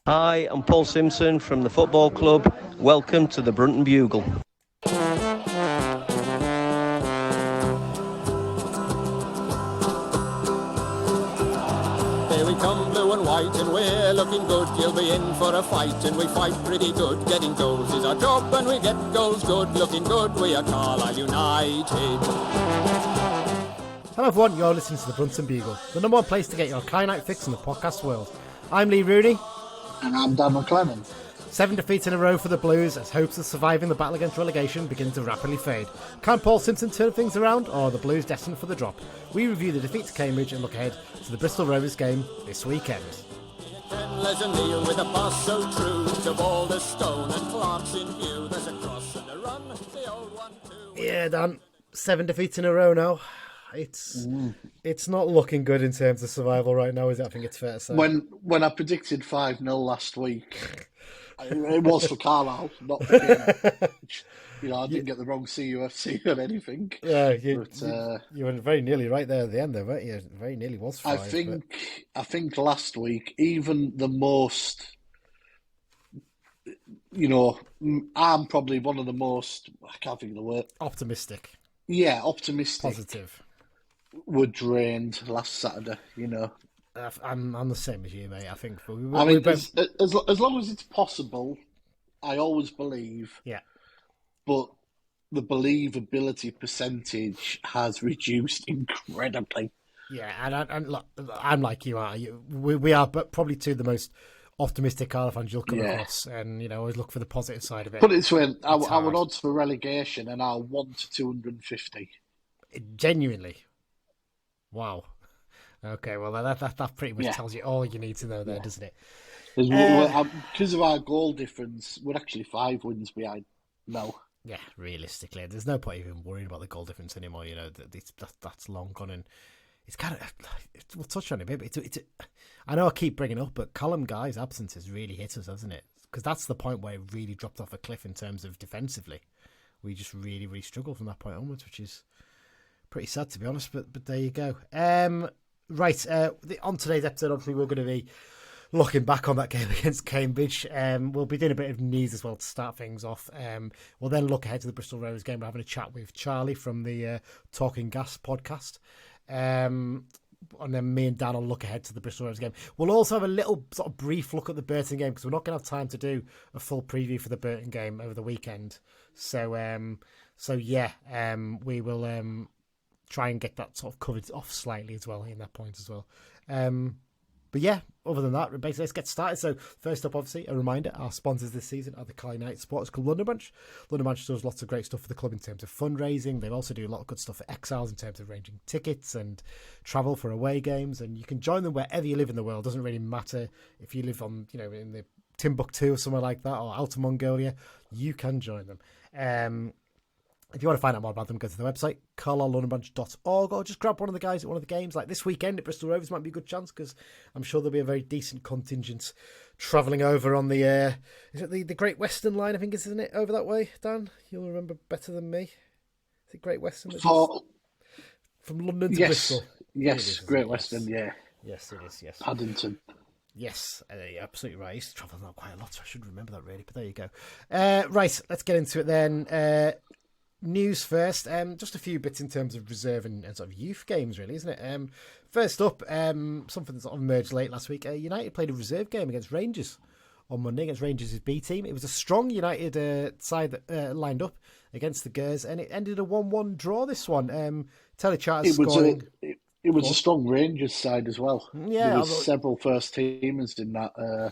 Hi, I'm Paul Simpson from the football club. Welcome to the Brunton Bugle. Here we come, blue and white, and we're looking good. You'll be in for a fight, and we fight pretty good. Getting goals is our job, and we get goals good. Looking good, we are Carlisle United. Hello everyone, you're listening to the Brunton Bugle, the number one place to get your Kyanite fix in the podcast world. I'm Lee Rooney. And I'm Dan McLennan. 7 defeats in a row for the Blues as hopes of surviving the battle against relegation begin to rapidly fade. Can Paul Simpson turn things around, or are the Blues destined for the drop? We review the defeat to Cambridge and look ahead to the Bristol Rovers game this weekend. With a pass so true to ball the stone and Clark's in view. There's a cross and a run, the old one too. Yeah, Dan, 7 defeats in a row now. It's not looking good in terms of survival right now, is it? I think it's fair to say. When I predicted 5-0 last week, it was for Carlisle, not for Cambridge. I didn't get the wrong CUFC or anything. Yeah, you were very nearly right there at the end, though, weren't you? Very nearly was 5. I think last week, even the most, I'm probably one of the most, I can't think of the word. Optimistic. Yeah, optimistic. Positive. Were drained last Saturday, I'm the same as you, mate. I think. As long as it's possible, I always believe. Yeah. But the believability percentage has reduced incredibly. Yeah, and look, I'm like you are. We are, but probably two of the most optimistic Carlisle fans you'll come across, and always look for the positive side of it. Put it this way: our odds for relegation are now 1 to 250. Genuinely. Wow. Okay, well that pretty much tells you all you need to know there, doesn't it? Because of our goal difference, we're actually 5 wins behind. No. Yeah, realistically, there's no point even worrying about the goal difference anymore. That's long gone, and it's kind of we'll touch on it maybe. I know I keep bringing it up, but Callum Guy's absence has really hit us, hasn't it? Because that's the point where it really dropped off a cliff in terms of defensively. We just really, really struggled from that point onwards, which is pretty sad, to be honest, but there you go. Right, on today's episode, obviously, we're going to be looking back on that game against Cambridge. We'll be doing a bit of news as well to start things off. We'll then look ahead to the Bristol Rovers game. We're having a chat with Charlie from the Talking Gas podcast. And then me and Dan will look ahead to the Bristol Rovers game. We'll also have a little sort of brief look at the Burton game because we're not going to have time to do a full preview for the Burton game over the weekend. So we will try and get that sort of covered off slightly as well in that point as well. But yeah, other than that, basically, let's get started. So first up, obviously, a reminder, our sponsors this season are the Carlisle United Supporters Club London Branch. London Branch does lots of great stuff for the club in terms of fundraising. They also do a lot of good stuff for exiles in terms of arranging tickets and travel for away games. And you can join them wherever you live in the world. Doesn't really matter if you live on, in the Timbuktu or somewhere like that, or Outer Mongolia, you can join them. If you want to find out more about them, go to the website, carlisle.londonbranch.org, or just grab one of the guys at one of the games. Like this weekend at Bristol Rovers might be a good chance because I'm sure there'll be a very decent contingent travelling over on the, is it the Great Western line, I think, isn't it, over that way, Dan? You'll remember better than me. Is it Great Western? From London to Bristol? Yes, Great Western, yeah. Yes, it is, yes. Paddington. Yes, you're absolutely right. I used to travel that quite a lot, so I should remember that really, but there you go. Right, let's get into it then. News first, just a few bits in terms of reserve and sort of youth games, really, isn't it? First up, something that sort of emerged late last week. United played a reserve game against Rangers on Monday, against Rangers' B team. It was a strong United side that lined up against the Gers, and it ended a 1-1 draw, this one. Telecharter scoring. It was a strong Rangers side as well. Yeah, there was several first teamers in that.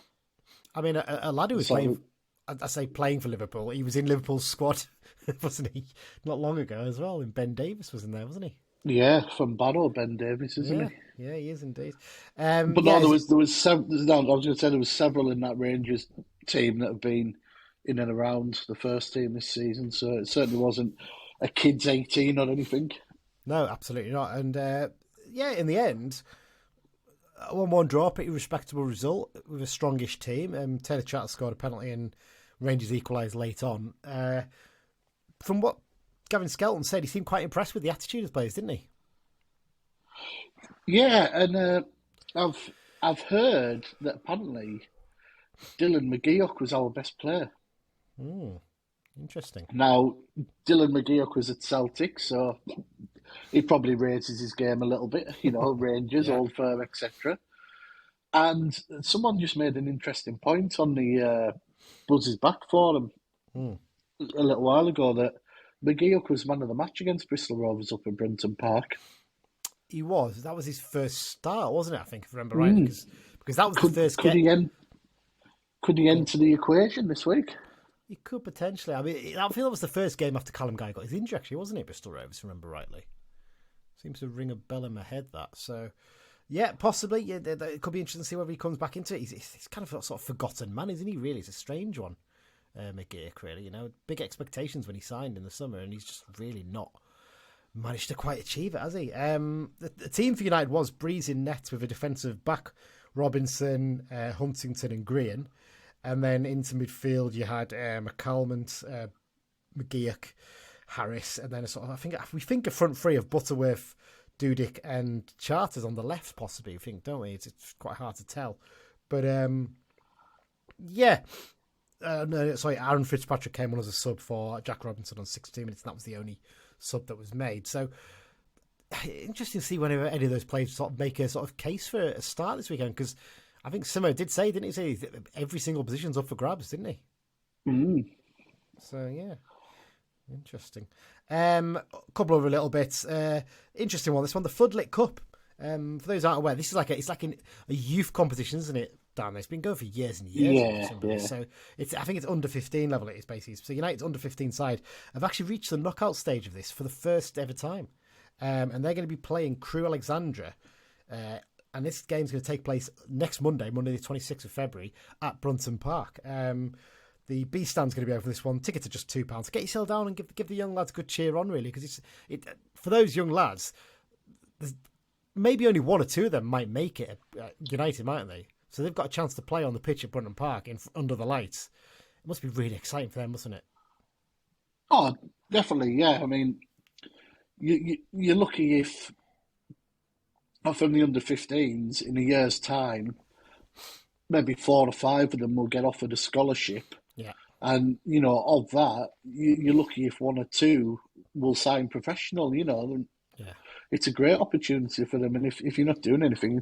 I mean, a lad who was playing for Liverpool, he was in Liverpool's squad, wasn't he? Not long ago as well. And Ben Davis was in there, wasn't he? Yeah, from Barrow, Ben Davis, isn't he? Yeah, he is indeed. There was several. I was going to say there was several in that Rangers team that have been in and around the first team this season. So it certainly wasn't a kids 18 or anything. No, absolutely not. And in the end, a 1-1 draw, pretty respectable result with a strongish team. Taylor Chatter scored a penalty and Rangers equalised late on. From what Gavin Skelton said, he seemed quite impressed with the attitude of players, didn't he? Yeah, and I've heard that apparently Dylan McGeoch was our best player. Interesting. Now, Dylan McGeoch was at Celtic, so he probably raises his game a little bit, Rangers, Old Firm, etc. And someone just made an interesting point on the Buzz's Back forum a little while ago that McGeoch was man of the match against Bristol Rovers up at Brunton Park. He was. That was his first start, wasn't it? I think, if I remember rightly, because that was the first game. Could he enter the equation this week? He could potentially. I mean, I feel that was the first game after Callum Guy got his injury, actually, wasn't it, Bristol Rovers, if I remember rightly? Seems to ring a bell in my head, that. So, yeah, possibly. Yeah, it could be interesting to see whether he comes back into it. He's kind of a sort of forgotten man, isn't he, really? It's a strange one, McGeoch, really. Big expectations when he signed in the summer, and he's just really not managed to quite achieve it, has he? The team for United was Breeze in net with a defensive back, Robinson, Huntington and Green. And then into midfield, you had McCalmont, McGeoch, Harris, and then we think a front three of Butterworth, Dudek, and Charters on the left, possibly. We think, don't we? It's quite hard to tell, but Aaron Fitzpatrick came on as a sub for Jack Robinson on 62 minutes, and that was the only sub that was made. So interesting to see whenever any of those players sort of make a sort of case for a start this weekend, because I think Simo did say, didn't he say, every single position's up for grabs, didn't he? So, yeah. Interesting. A couple of little bits. Interesting one, this one, the Floodlit Cup. For those who aren't aware, this is it's like a youth competition, isn't it, Dan? It's been going for years and years. Yeah. So I think it's under 15 level, it is basically. So United's under 15 side have actually reached the knockout stage of this for the first ever time. And they're going to be playing Crewe Alexandra. And this game's going to take place next Monday the 26th of February, at Brunton Park. The B stand's going to be over for this one. Tickets are just £2. Get yourself down and give the young lads a good cheer on, really, because for those young lads, maybe only one or two of them might make it at United, mightn't they? So they've got a chance to play on the pitch at Brunton Park under the lights. It must be really exciting for them, mustn't it? Oh, definitely, yeah. I mean, you're lucky if from the under-15s in a year's time, maybe 4 or 5 of them will get offered a scholarship. Yeah. And, of that, you're lucky if 1 or 2 will sign professional, Yeah. It's a great opportunity for them. And if you're not doing anything,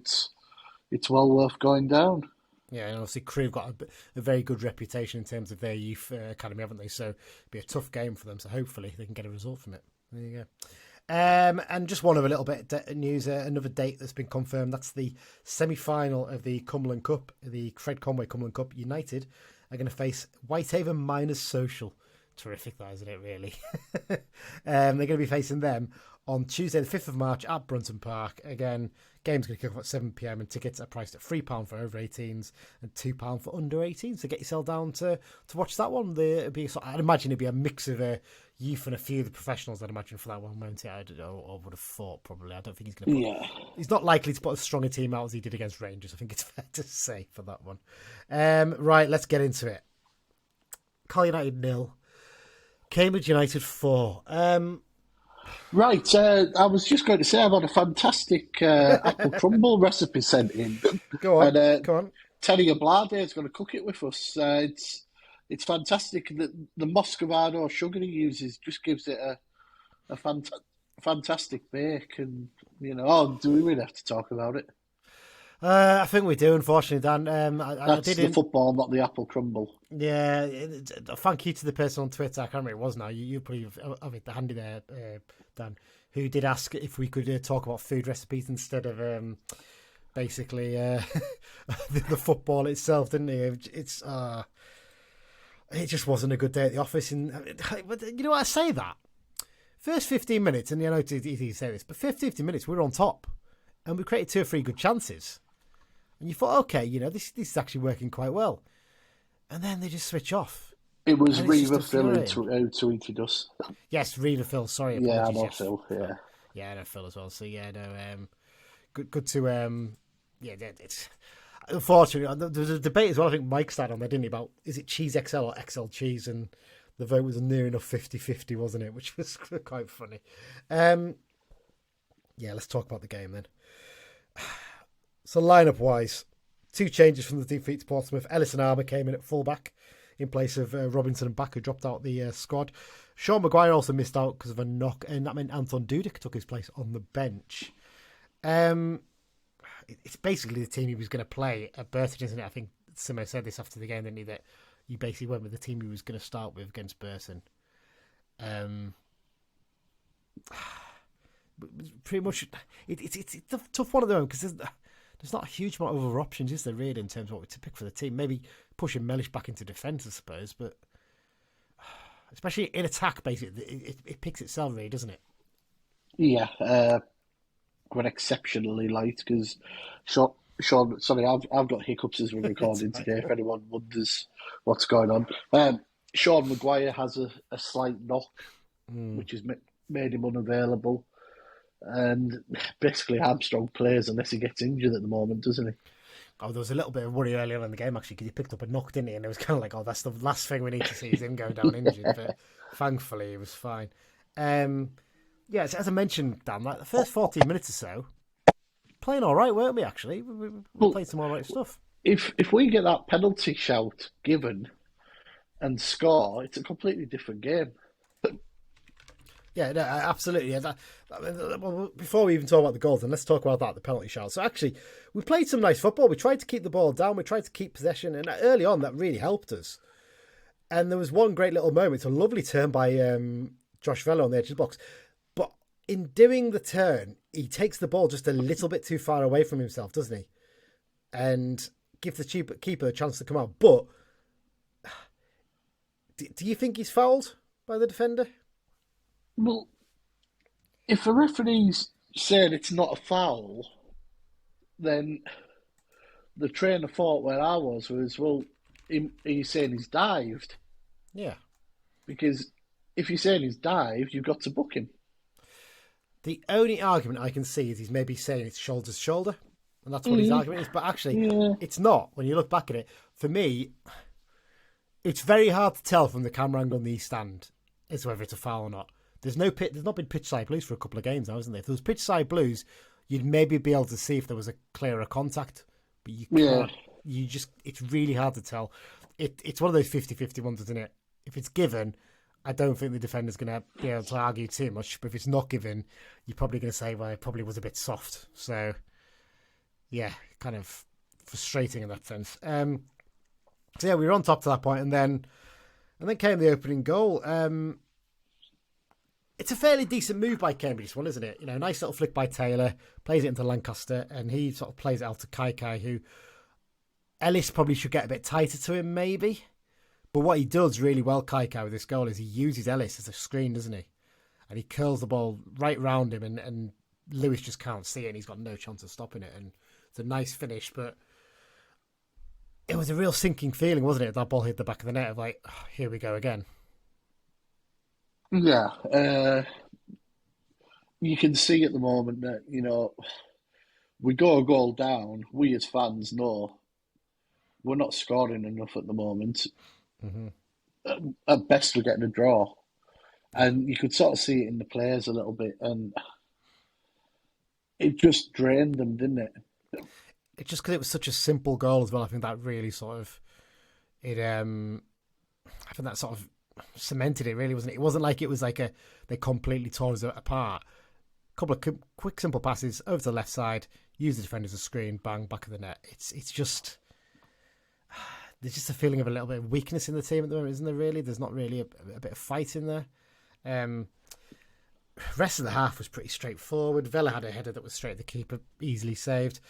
it's well worth going down. Yeah, and obviously Crewe have got a very good reputation in terms of their youth academy, haven't they? So it'll be a tough game for them. So hopefully they can get a result from it. There you go. And just one other little bit of news, another date that's been confirmed. That's the semi-final of the Cumberland Cup, the Fred Conway Cumberland Cup. United are going to face Whitehaven Miners Social. Terrific, that, isn't it, really? They're going to be facing them on Tuesday, the 5th of March at Brunton Park. Again, game's going to kick off at 7 p.m. and tickets are priced at £3 for over 18s and £2 for under 18s. So get yourself down to watch that one. I'd imagine it'd be a mix of youth and a few of the professionals, I'd imagine, for that one, won't it? I would have thought, probably. I don't think he's going to put... Yeah. He's not likely to put as strong a team out as he did against Rangers. I think it's fair to say for that one. Right, let's get into it. Carl United 0. Cambridge United 4. Right, I was just going to say I've had a fantastic apple crumble recipe sent in. Go on, go on. Terry Oblade is going to cook it with us. It's fantastic. The Muscovado sugar he uses just gives it a fantastic bake. And, do we really have to talk about it? I think we do, unfortunately, Dan. That's the football, not the apple crumble. Yeah, thank you to the person on Twitter. I can't remember who it was now. You probably have it handy there, Dan, who did ask if we could talk about food recipes instead of basically the football itself, didn't he? It just wasn't a good day at the office. And you know what, I say that. First 15 minutes, and it's easy to say this, but first 15 minutes we were on top and we created 2 or 3 good chances. And you thought, okay, this is actually working quite well. And then they just switch off. It was Reva Phil who tweeted us. Yes, Reva Phil, sorry. Yeah, I know Phil, yeah. Yeah, I know Phil as well. So, yeah, no, good to, it's... Unfortunately, there was a debate as well, I think Mike started on there, didn't he, about is it cheese XL or XL cheese? And the vote was near enough 50-50, wasn't it? Which was quite funny. Let's talk about the game then. So lineup-wise, 2 changes from the defeat to Portsmouth. Ellis and Armour came in at fullback in place of Robinson and Back, who dropped out the squad. Sean Maguire also missed out because of a knock, and that meant Anton Dudek took his place on the bench. It's basically the team he was going to play at Burton, isn't it? I think Simo said this after the game, didn't he, that he basically went with the team he was going to start with against Burton. Pretty much, it's a tough one at the moment because there's not a huge amount of other options, is there, really, in terms of what to pick for the team? Maybe pushing Mellish back into defence, I suppose, but especially in attack, basically, it picks itself, really, doesn't it? Yeah, we're exceptionally light because Sean, sorry, I've got hiccups as we're recording today. If anyone wonders what's going on, Sean Maguire has a slight knock, which has made him unavailable, and basically Armstrong plays unless he gets injured at the moment, doesn't he? Oh, there was a little bit of worry earlier in the game, actually, because he picked up a knock, didn't he? And it was kind of like, oh, that's the last thing we need to see is him going down injured. But thankfully, he was fine. Yeah, so as I mentioned, Dan, like the first 14 minutes or so, playing all right, weren't we, actually? We played some all right stuff. If we get that penalty shout given and score, it's a completely different game. Yeah, no, absolutely. Yeah, well, before we even talk about the goals, then let's talk about the penalty shout. So actually, we played some nice football. We tried to keep the ball down. We tried to keep possession. And early on, that really helped us. And there was one great little moment. It's a lovely turn by Josh Velo on the edge of the box. But in doing the turn, he takes the ball just a little bit too far away from himself, doesn't he? And gives the keeper a chance to come out. But do you think he's fouled by the defender? Well, if the referee's saying it's not a foul, then the train of thought where I was, well, he's saying he's dived. Yeah. Because if you're saying he's dived, you've got to book him. The only argument I can see is he's maybe saying it's shoulder to shoulder, and that's what his argument is. But actually, it's not. When you look back at it, for me, it's very hard to tell from the camera angle on the East Stand as to whether it's a foul or not. There's not been pitch side blues for a couple of games now, isn't there? If there was pitch side blues, you'd maybe be able to see if there was a clearer contact. But you can't. It's really hard to tell. It's one of those 50-50 ones, isn't it? If it's given, I don't think the defender's going to be able to argue too much. But if it's not given, you're probably going to say, well, it probably was a bit soft. So, yeah, kind of frustrating in that sense. So, yeah, we were on top to that point, and then came the opening goal. It's a fairly decent move by Cambridge, this one, isn't it? You know, nice little flick by Taylor, plays it into Lancaster, and he sort of plays it out to Kai, who Ellis probably should get a bit tighter to him, maybe. But what he does really well, Kai, with this goal is he uses Ellis as a screen, doesn't he? And he curls the ball right round him, and Lewis just can't see it, and he's got no chance of stopping it. And it's a nice finish, but it was a real sinking feeling, wasn't it? That ball hit the back of the net of like, oh, here we go again. Yeah, you can see at the moment that, you know, we go a goal down, we as fans know we're not scoring enough at the moment. Mm-hmm. At best, we're getting a draw. And you could sort of see it in the players a little bit, and it just drained them, didn't it? It's just because it was such a simple goal as well. I think that really sort of, I think that sort of cemented it, really, wasn't it? It wasn't like it was like they completely tore us apart. A couple of quick, simple passes over to the left side, use the defender as a screen, bang, back of the net. It's just, there's just a feeling of a little bit of weakness in the team at the moment, isn't there, really? There's not really a bit of fight in there. Rest of the half was pretty straightforward. Vela had a header that was straight at the keeper, easily saved.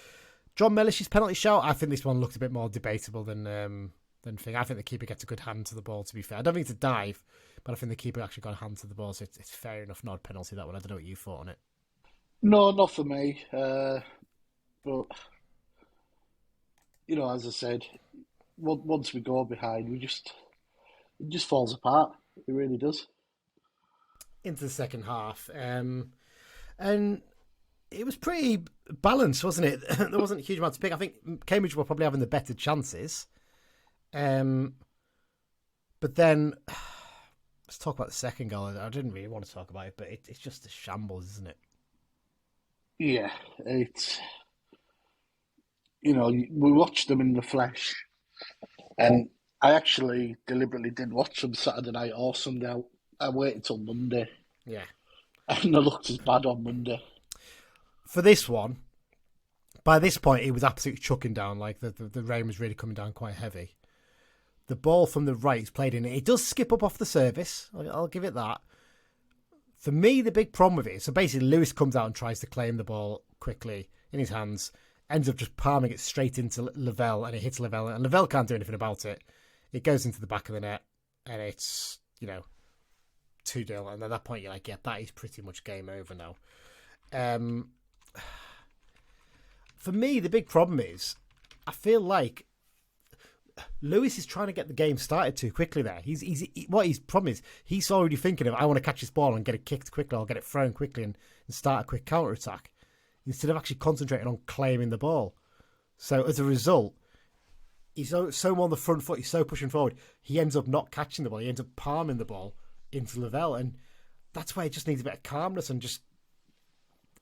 John Mellish's penalty shout, I think this one looked a bit more debatable than thing. I think the keeper gets a good hand to the ball, to be fair. I don't think it's a dive, but I think the keeper actually got a hand to the ball, so it's fair enough. Not a penalty, that one. I don't know what you thought on it. No, not for me. But, you know, as I said, once we go behind, it just falls apart. It really does. Into the second half. And it was pretty balanced, wasn't it? There wasn't a huge amount to pick. I think Cambridge were probably having the better chances. But then, let's talk about the second goal. I didn't really want to talk about it, but it's just a shambles, isn't it? Yeah, we watched them in the flesh, and I actually deliberately didn't watch them Saturday night or Sunday. I waited till Monday. Yeah. And they looked as bad on Monday. For this one, by this point, it was absolutely chucking down. Like the rain was really coming down quite heavy. The ball from the right is played in. It does skip up off the surface. I'll give it that. For me, the big problem with it is, so basically Lewis comes out and tries to claim the ball quickly in his hands, ends up just palming it straight into Lavelle, and it hits Lavelle, and Lavelle can't do anything about it. It goes into the back of the net, and it's, 2-0, and at that point you're like, yeah, that is pretty much game over now. For me, the big problem is, I feel like Lewis is trying to get the game started too quickly there. What his problem is, he's already thinking of, I want to catch this ball and get it kicked quickly, or get it thrown quickly and start a quick counter-attack, instead of actually concentrating on claiming the ball. So as a result, he's so on the front foot, he's so pushing forward, he ends up not catching the ball, he ends up palming the ball into Lavelle, and that's why he just needs a bit of calmness and just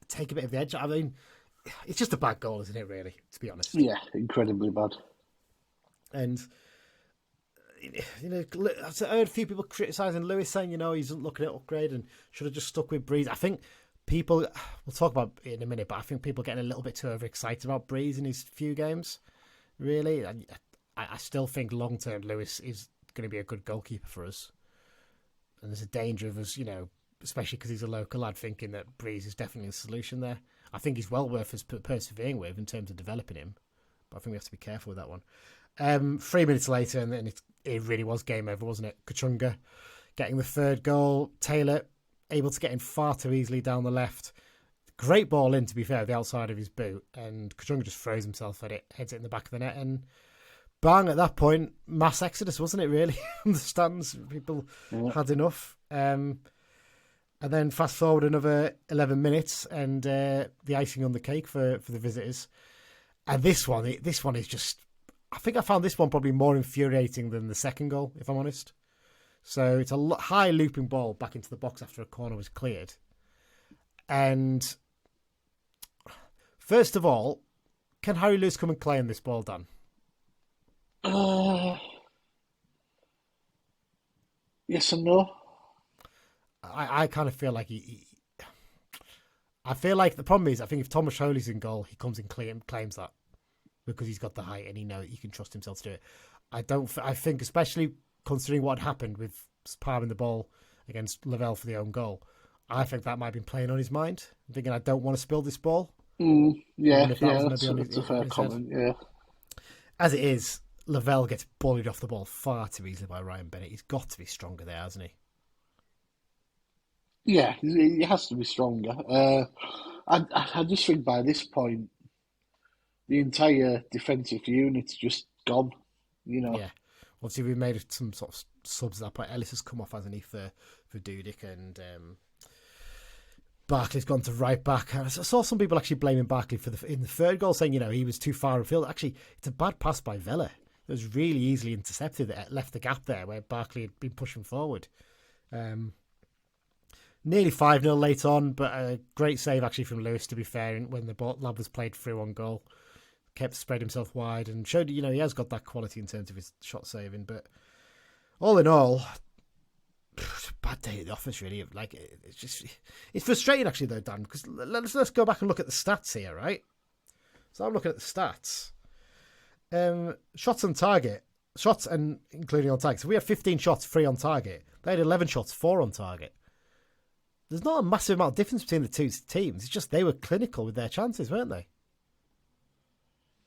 take a bit of the edge. I mean, it's just a bad goal, isn't it, really, to be honest? Yeah, incredibly bad. And, I've heard a few people criticising Lewis, saying, he's looking at upgrade and should have just stuck with Breeze. I think people, we'll talk about it in a minute, but I think people are getting a little bit too overexcited about Breeze in his few games, really. I still think long-term Lewis is going to be a good goalkeeper for us. And there's a danger of us, especially because he's a local lad, thinking that Breeze is definitely a solution there. I think he's well worth us persevering with in terms of developing him, but I think we have to be careful with that one. 3 minutes later, and then it really was game over, wasn't it? Kachunga getting the third goal. Taylor able to get in far too easily down the left. Great ball in, to be fair, the outside of his boot, and Kachunga just throws himself at it, heads it in the back of the net, and bang, at that point, mass exodus, wasn't it, really? From the stands, people had enough. And then fast forward another 11 minutes, and the icing on the cake for the visitors. And this one is just, I think I found this one probably more infuriating than the second goal, if I'm honest. So it's a high looping ball back into the box after a corner was cleared. And first of all, can Harry Lewis come and claim this ball, Dan? Yes and no. I kind of feel like I feel like the problem is, I think if Thomas Holy's in goal, he comes and claims that because he's got the height and he can trust himself to do it. I think, especially considering what happened with palming the ball against Lavelle for the own goal, I think that might have been playing on his mind. I'm thinking, I don't want to spill this ball. That's a fair comment, yeah. As it is, Lavelle gets bullied off the ball far too easily by Ryan Bennett. He's got to be stronger there, hasn't he? Yeah, he has to be stronger. I just think by this point, the entire defensive unit's just gone, Yeah. Obviously, we made some sort of subs at that point. Ellis has come off, hasn't he, for Dudek, and Barkley's gone to right back. I saw some people actually blaming Barkley in the third goal, saying, he was too far afield. Actually, it's a bad pass by Vela. It was really easily intercepted. It left the gap there where Barkley had been pushing forward. Nearly 5-0 late on, but a great save actually from Lewis, to be fair, when the lad was played through on goal. Kept spread himself wide and showed, he has got that quality in terms of his shot saving. But all in all, bad day at the office, really. Like, it's frustrating actually though, Dan, because let's go back and look at the stats here, right? So I'm looking at the stats. Shots on target, and including on target. So we had 15 shots, 3 on target. They had 11 shots, 4 on target. There's not a massive amount of difference between the two teams. It's just they were clinical with their chances, weren't they?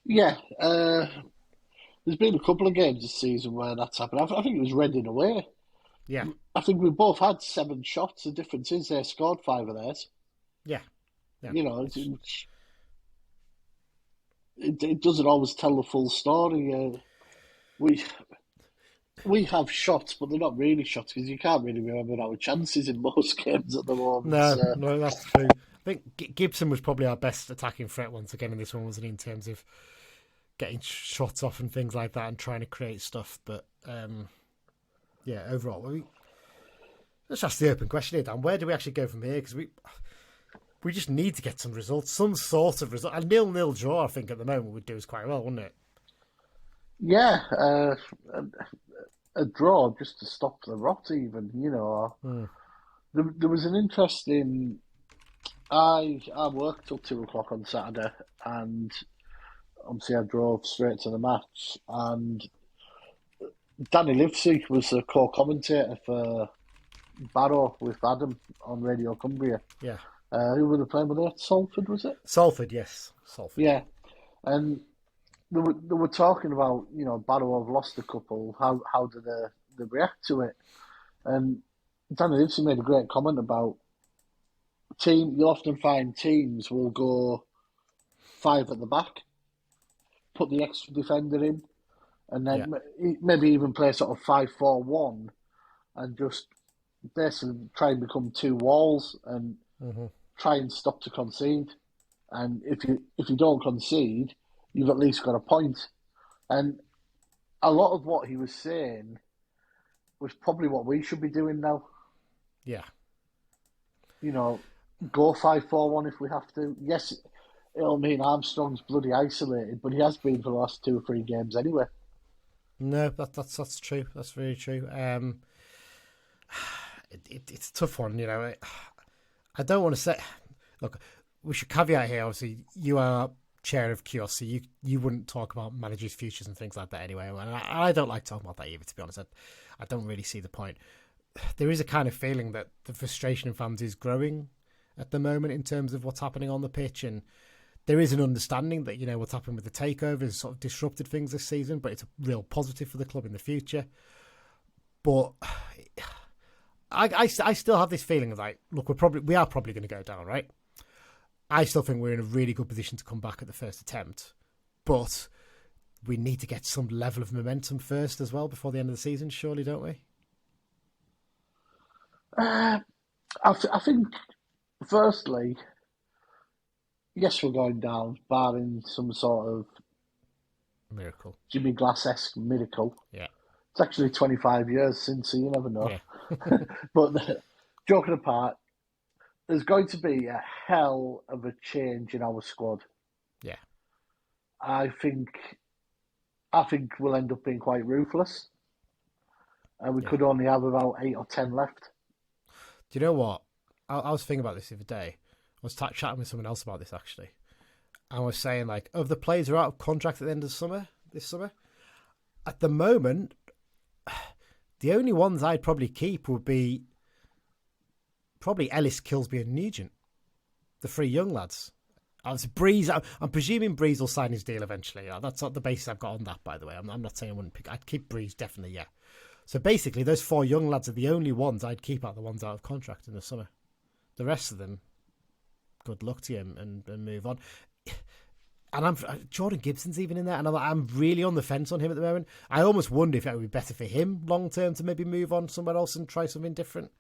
Yeah, there's been a couple of games this season where that's happened. I think it was Reading away. Yeah. I think we both had 7 shots. The difference is they scored 5 of theirs. Yeah. It doesn't always tell the full story. We have shots, but they're not really shots because you can't really remember our chances in most games at the moment. No, that's true. I think Gibson was probably our best attacking threat once again in this one, wasn't he, in terms of getting shots off and things like that and trying to create stuff. But overall, let's ask the open question here, Dan. Where do we actually go from here? Because we we just need to get some results, some sort of result. A 0-0 draw, I think, at the moment would do us quite well, wouldn't it? Yeah, a draw just to stop the rot, even. There was an interesting. I worked till 2 o'clock on Saturday, and obviously I drove straight to the match. And Danny Livesey was the co-commentator for Barrow with Adam on Radio Cumbria. Yeah. Who were they playing with that? Salford, was it? Salford, yes. Salford. Yeah. And they were talking about, Barrow have lost a couple. How do they react to it? And Danny Livesey made a great comment about you'll often find teams will go 5 at the back, put the extra defender in, and then maybe even play sort of 5-4-1 and just basically try and become 2 walls and try and stop to concede. And if you don't concede, you've at least got a point. And a lot of what he was saying was probably what we should be doing now. Yeah. Go 5-4-1 if we have to. Yes, it'll mean Armstrong's bloody isolated, but he has been for the last 2 or 3 games anyway. No, that's true. That's very true. It's a tough one, I don't want to say. Look, we should caveat here. Obviously, you are chair of QS, so you wouldn't talk about managers' futures and things like that anyway. And I don't like talking about that either, to be honest. I don't really see the point. There is a kind of feeling that the frustration in fans is growing at the moment in terms of what's happening on the pitch, and there is an understanding that what's happened with the takeover has sort of disrupted things this season, but it's a real positive for the club in the future. But I still have this feeling of like, look, we are probably going to go down, right? I still think we're in a really good position to come back at the first attempt, but we need to get some level of momentum first as well before the end of the season, surely, don't we? I think, firstly, yes, we're going down, barring some sort of miracle, Jimmy Glass-esque miracle. Yeah. It's actually 25 years since, so you never know. Yeah. But joking apart, there's going to be a hell of a change in our squad. Yeah. I think we'll end up being quite ruthless. And we could only have about 8 or 10 left. Do you know what? I was thinking about this the other day. I was chatting with someone else about this, actually. I was saying, like, of the players who are out of contract at the end of this summer, at the moment, the only ones I'd probably keep would be probably Ellis, Kilsby and Nugent, the 3 young lads. Breeze, I'm presuming Breeze will sign his deal eventually. That's not the basis I've got on that, by the way. I'm not saying I wouldn't pick. I'd keep Breeze, definitely, yeah. So basically, those 4 young lads are the only ones I'd keep out, the ones out of contract in the summer. The rest of them, good luck to you and move on. And Jordan Gibson's even in there, and I'm really on the fence on him at the moment. I almost wonder if it would be better for him long term to maybe move on somewhere else and try something different,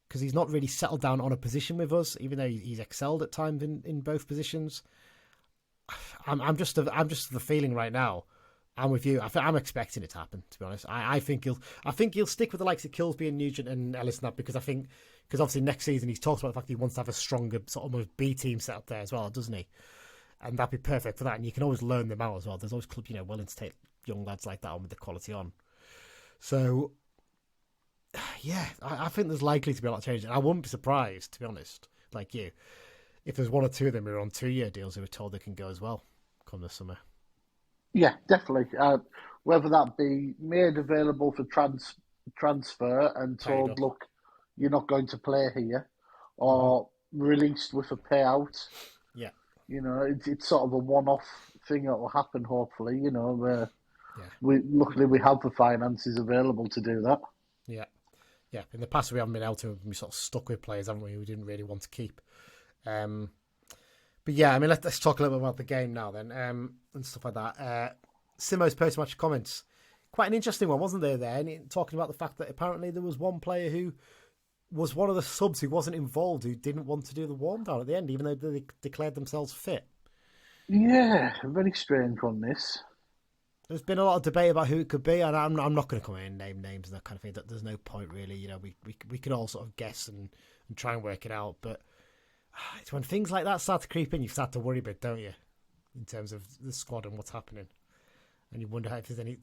because he's not really settled down on a position with us, even though he's excelled at times in both positions. I'm just the feeling right now. I'm with you. I'm expecting it to happen, to be honest. I think he'll stick with the likes of Kilsby and Nugent and Ellis and that, because obviously next season he's talked about the fact that he wants to have a stronger sort of almost B team set up there as well, doesn't he? And that'd be perfect for that. And you can always loan them out as well. There's always clubs, willing to take young lads like that on with the quality on. So, yeah, I think there's likely to be a lot of change. And I wouldn't be surprised, to be honest, like you, if there's 1 or 2 of them who are on 2-year deals who are told they can go as well come this summer. Yeah, definitely. Whether that be made available for transfer and told, look, you're not going to play here, or released with a payout. Yeah. It's sort of a one-off thing that will happen, hopefully, luckily we have the finances available to do that. Yeah. Yeah. In the past we haven't been able to, we sort of stuck with players, haven't we, didn't really want to keep. But yeah, I mean, let's talk a little bit about the game now then, and stuff like that. Simo's post-match comments, quite an interesting one, wasn't there? And talking about the fact that apparently there was one player who was one of the subs who wasn't involved, who didn't want to do the warm down at the end, even though they declared themselves fit. Yeah, a very strange one, this. There's been a lot of debate about who it could be, and I'm not going to come in and name names and that kind of thing. There's no point really. We can all sort of guess and try and work it out, but it's when things like that start to creep in, you start to worry a bit, don't you? In terms of the squad and what's happening. And you wonder if there's I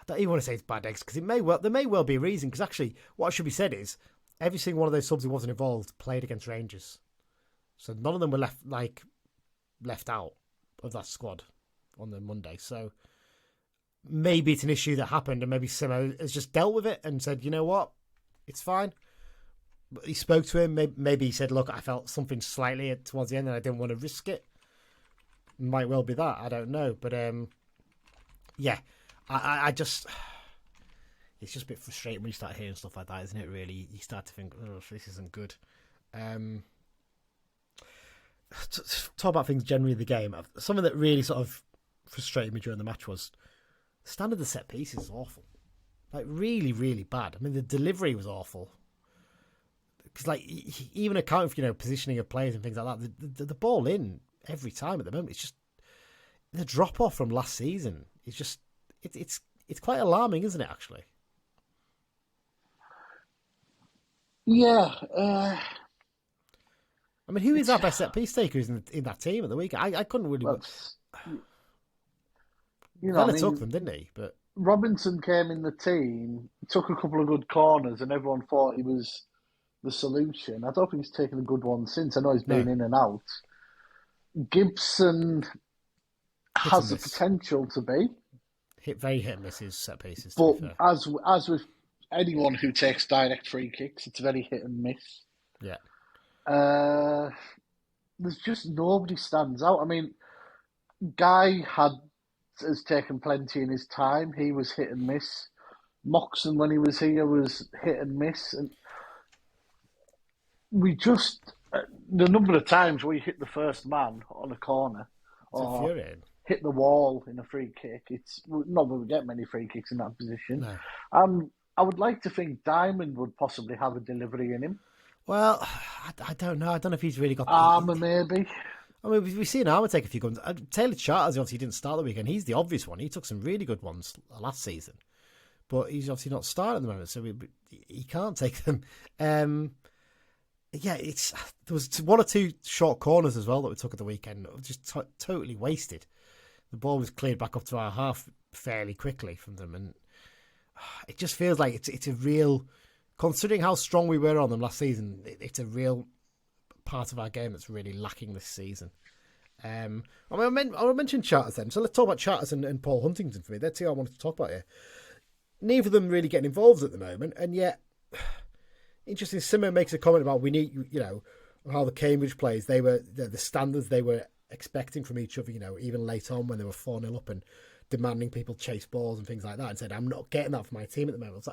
don't even want to say it's bad eggs, because there may well be a reason, because actually what should be said is every single one of those subs who wasn't involved played against Rangers. So none of them were left out of that squad on the Monday. So maybe it's an issue that happened, and maybe Simo has just dealt with it and said, you know what, it's fine. But he spoke to him. Maybe he said, look, I felt something slightly towards the end and I didn't want to risk it. Might well be that. I don't know. But yeah, I just... It's just a bit frustrating when you start hearing stuff like that, isn't it, really? You start to think, oh, this isn't good. Talk about things generally in the game. Something that really sort of frustrated me during the match was the standard of the set pieces is awful. Like, really, really bad. I mean, the delivery was awful. Because, like, even accounting for, positioning of players and things like that, the ball in every time at the moment, it's just... The drop-off from last season is just... It's quite alarming, isn't it, actually? Yeah. I mean, who is our best set-piece takers in that team at the weekend? I couldn't really... Vela took them, didn't he? But Robinson came in the team, took a couple of good corners, and everyone thought he was the solution. I don't think he's taken a good one since. I know he's been in and out. Gibson has the potential to be. Very hit and miss his set pieces. But as with anyone who takes direct free kicks, it's very hit and miss. Yeah. There's just nobody stands out. I mean, Guy has taken plenty in his time. He was hit and miss. Moxon, when he was here, was hit and miss. And we just... the number of times we hit the first man on a corner or hit the wall in a free kick, it's not that we get many free kicks in that position. No. I would like to think Diamond would possibly have a delivery in him. Well, I don't know. I don't know if he's really got... Armour, maybe. I mean, we've seen Armour take a few guns. Taylor Charters obviously didn't start the weekend. He's the obvious one. He took some really good ones last season. But he's obviously not starting at the moment, so he can't take them. Yeah, there was one or two short corners as well that we took at the weekend. Just totally wasted. The ball was cleared back up to our half fairly quickly from them, and it just feels like it's a real... Considering how strong we were on them last season, it's a real part of our game that's really lacking this season. I'll mention Charters then. So let's talk about Charters and Paul Huntington for me. They're two I wanted to talk about here. Neither of them really getting involved at the moment, and yet... Interesting, Simmer makes a comment about we need, how the Cambridge players, they were the standards they were expecting from each other, even late on when they were 4-0 up and demanding people chase balls and things like that, and said, I'm not getting that for my team at the moment.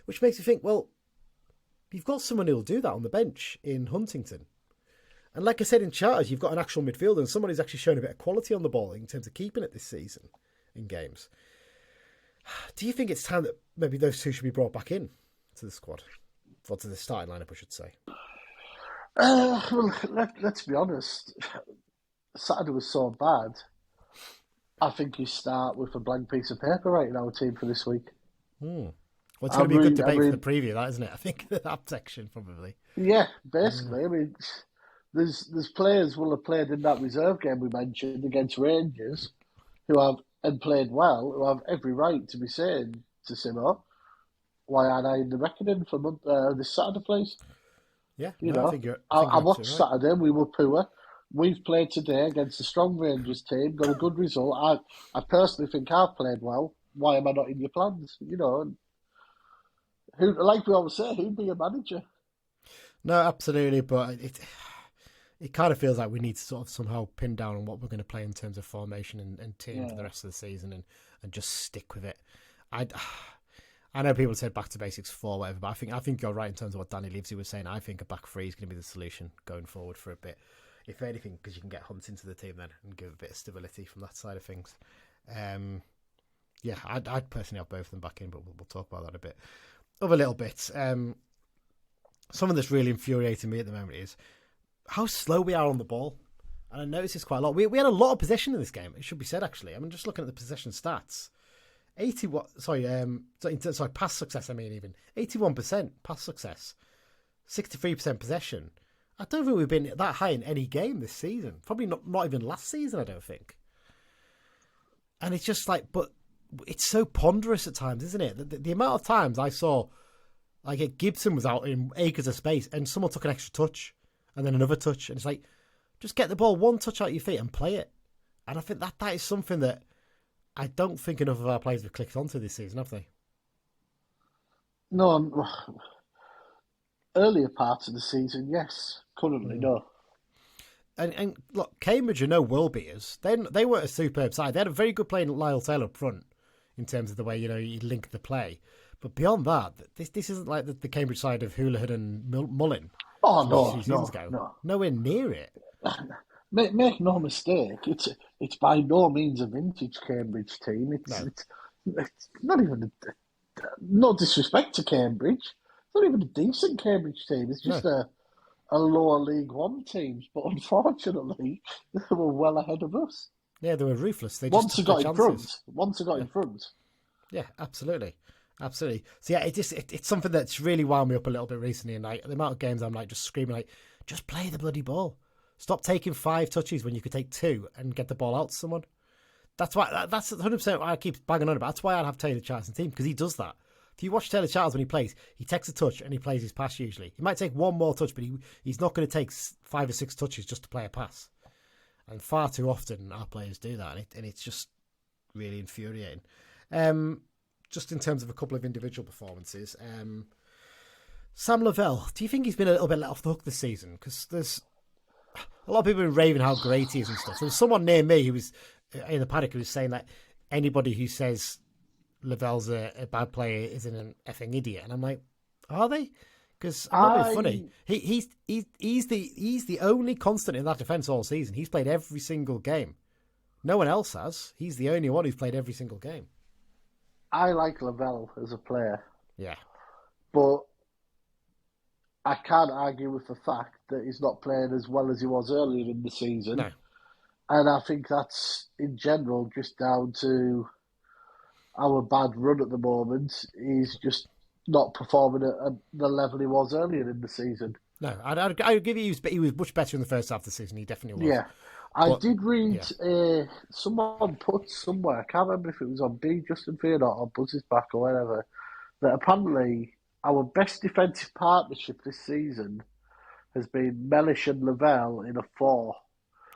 Which makes you think, well, you've got someone who'll do that on the bench in Huntington. And like I said in Charters, you've got an actual midfielder and someone who's actually shown a bit of quality on the ball in terms of keeping it this season in games. Do you think it's time that maybe those two should be brought back in to the squad? Or to the starting lineup, I should say. Well, let's be honest. Saturday was so bad. I think you start with a blank piece of paper writing our team for this week. Well, it's going to be a good debate for the preview, that, isn't it? I think that section, probably. Yeah, basically. I mean, there's players will have played in that reserve game we mentioned against Rangers who have, and played well, who have every right to be saying to Simo, why aren't I in the reckoning for this Saturday, please? Yeah, I watched Saturday. We were poor. We've played today against a strong Rangers team, got a good result. I personally think I've played well. Why am I not in your plans? And who, like we always say, who'd be a manager? No, absolutely, but it kind of feels like we need to sort of somehow pin down on what we're going to play in terms of formation and team for the rest of the season and just stick with it. I know people said back to basics 4, whatever, but I think you're right in terms of what Danny Livesey was saying. I think a back 3 is going to be the solution going forward for a bit, if anything, because you can get Hunt into the team then and give a bit of stability from that side of things. I'd personally have both of them back in, but we'll talk about that a bit. Other little bits. Something that's really infuriating me at the moment is how slow we are on the ball. And I noticed this quite a lot. We had a lot of possession in this game, it should be said, actually. I'm just looking at the possession stats. Pass success, 81% pass success, 63% possession. I don't think we've been that high in any game this season. Probably not even last season, I don't think. And it's just like, but it's so ponderous at times, isn't it? The amount of times I saw, like, Gibson was out in acres of space and someone took an extra touch and then another touch. And it's like, just get the ball one touch out your feet and play it. And I think that is something that I don't think enough of our players have clicked onto this season, have they? No, earlier parts of the season, yes. Currently, no. And look, Cambridge are no world beaters. They weren't a superb side. They had a very good player, Lyle Taylor, up front in terms of the way you link the play. But beyond that, this isn't like the Cambridge side of Houlihan and Mullin. Oh no, nowhere near it. Make no mistake. It's by no means a vintage Cambridge team. It's not even no disrespect to Cambridge. It's not even a decent Cambridge team. It's just a lower League One team. But unfortunately, they were well ahead of us. Yeah, they were ruthless. Once they got in front. Yeah, absolutely. Absolutely. So yeah, it's something that's really wound me up a little bit recently. And like the amount of games I'm like just screaming like, just play the bloody ball. Stop taking 5 touches when you could take 2 and get the ball out to someone. That's 100% why I keep banging on about. That's why I'd have Taylor Charles in the team, because he does that. If you watch Taylor Charles when he plays, he takes a touch and he plays his pass usually. He might take one more touch, but he's not going to take 5 or 6 touches just to play a pass. And far too often our players do that, and it's just really infuriating. Just in terms of a couple of individual performances, Sam Lavelle, do you think he's been a little bit let off the hook this season? Because there's a lot of people have been raving how great he is and stuff. There was someone near me who was in the paddock who was saying that anybody who says Lavelle's a bad player is an effing idiot, and I'm like, are they? Because I'm not being funny. He's the only constant in that defence all season. He's played every single game. No one else has. He's the only one who's played every single game. I like Lavelle as a player. Yeah. But I can't argue with the fact that he's not playing as well as he was earlier in the season. No. And I think that's, in general, just down to our bad run at the moment. He's just not performing at the level he was earlier in the season. No, I'd give you, he was much better in the first half of the season. He definitely was. Yeah. I did read someone put somewhere, I can't remember if it was on B Justin Field or Buzz's Back or whatever, that apparently our best defensive partnership this season has been Mellish and Lavelle in a 4.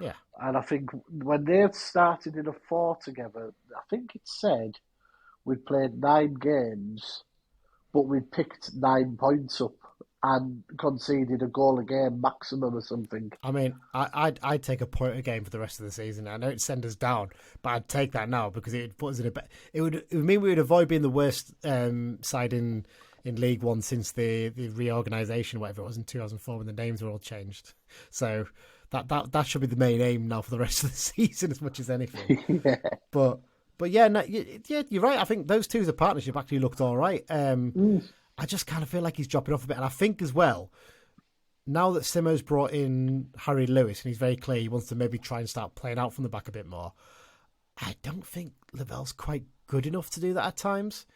Yeah. And I think when they started in a 4 together, I think it said we'd played 9 games, but we'd picked 9 points up and conceded a goal a game maximum or something. I mean, I'd take a point a game for the rest of the season. I know it'd send us down, but I'd take that now because it put us in it would mean we would avoid being the worst side in League One since the reorganisation, whatever it was in 2004 when the names were all changed. So that should be the main aim now for the rest of the season as much as anything. Yeah. But yeah, no, you're right. I think those two as a partnership actually looked all right. I just kind of feel like he's dropping off a bit. And I think as well, now that Simo's brought in Harry Lewis and he's very clear he wants to maybe try and start playing out from the back a bit more, I don't think Lavelle's quite good enough to do that at times.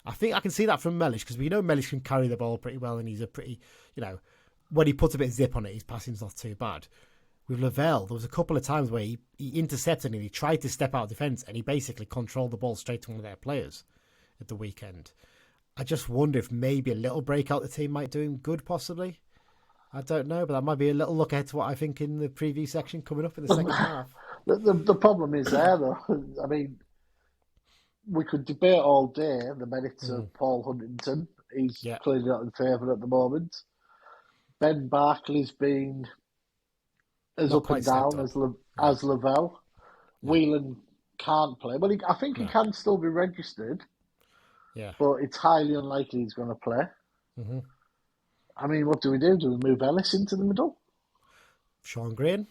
I think I can see that from Mellish because we know Mellish can carry the ball pretty well and he's a pretty, when he puts a bit of zip on it, his passing's not too bad. With Lavelle, there was a couple of times where he intercepted and he tried to step out of defence and he basically controlled the ball straight to one of their players at the weekend. I just wonder if maybe a little breakout the team might do him good, possibly. I don't know, but that might be a little look ahead to what I think in the preview section coming up in the second half. The problem is there, though. I mean, we could debate all day the merits of Paul Huntington. He's clearly not in favour at the moment. Ben Barkley's been as not up and down as Lavelle. Whelan can't play. Well, I think he can still be registered. Yeah, but it's highly unlikely he's going to play. Mm-hmm. I mean, what do we do? Do we move Ellis into the middle? Sean Green,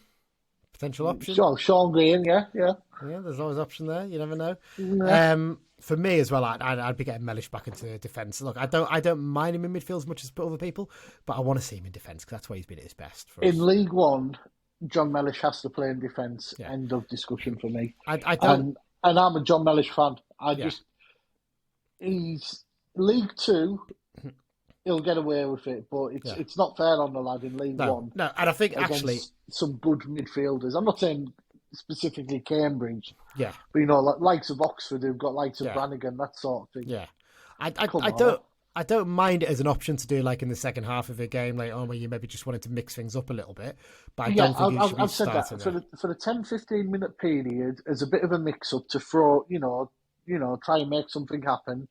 potential option. Sean Green, yeah. Yeah, there's always option there. You never know. Yeah. For me as well, I'd be getting Mellish back into defence. Look, I don't mind him in midfield as much as other people, but I want to see him in defence because that's where he's been at his best. In League One, John Mellish has to play in defence. Yeah. End of discussion for me. I don't, and I'm a John Mellish fan. He's League Two. he'll get away with it, but it's not fair on the lad in League One. No, and I think against actually some good midfielders. I'm not saying specifically Cambridge, yeah, but likes of Oxford who've got likes of Brannigan, that sort of thing. Yeah, I don't mind it as an option to do like in the second half of a game, like well, you maybe just wanted to mix things up a little bit, but I don't think you should be starting for the 10-15 minute period as a bit of a mix up to throw, try and make something happen,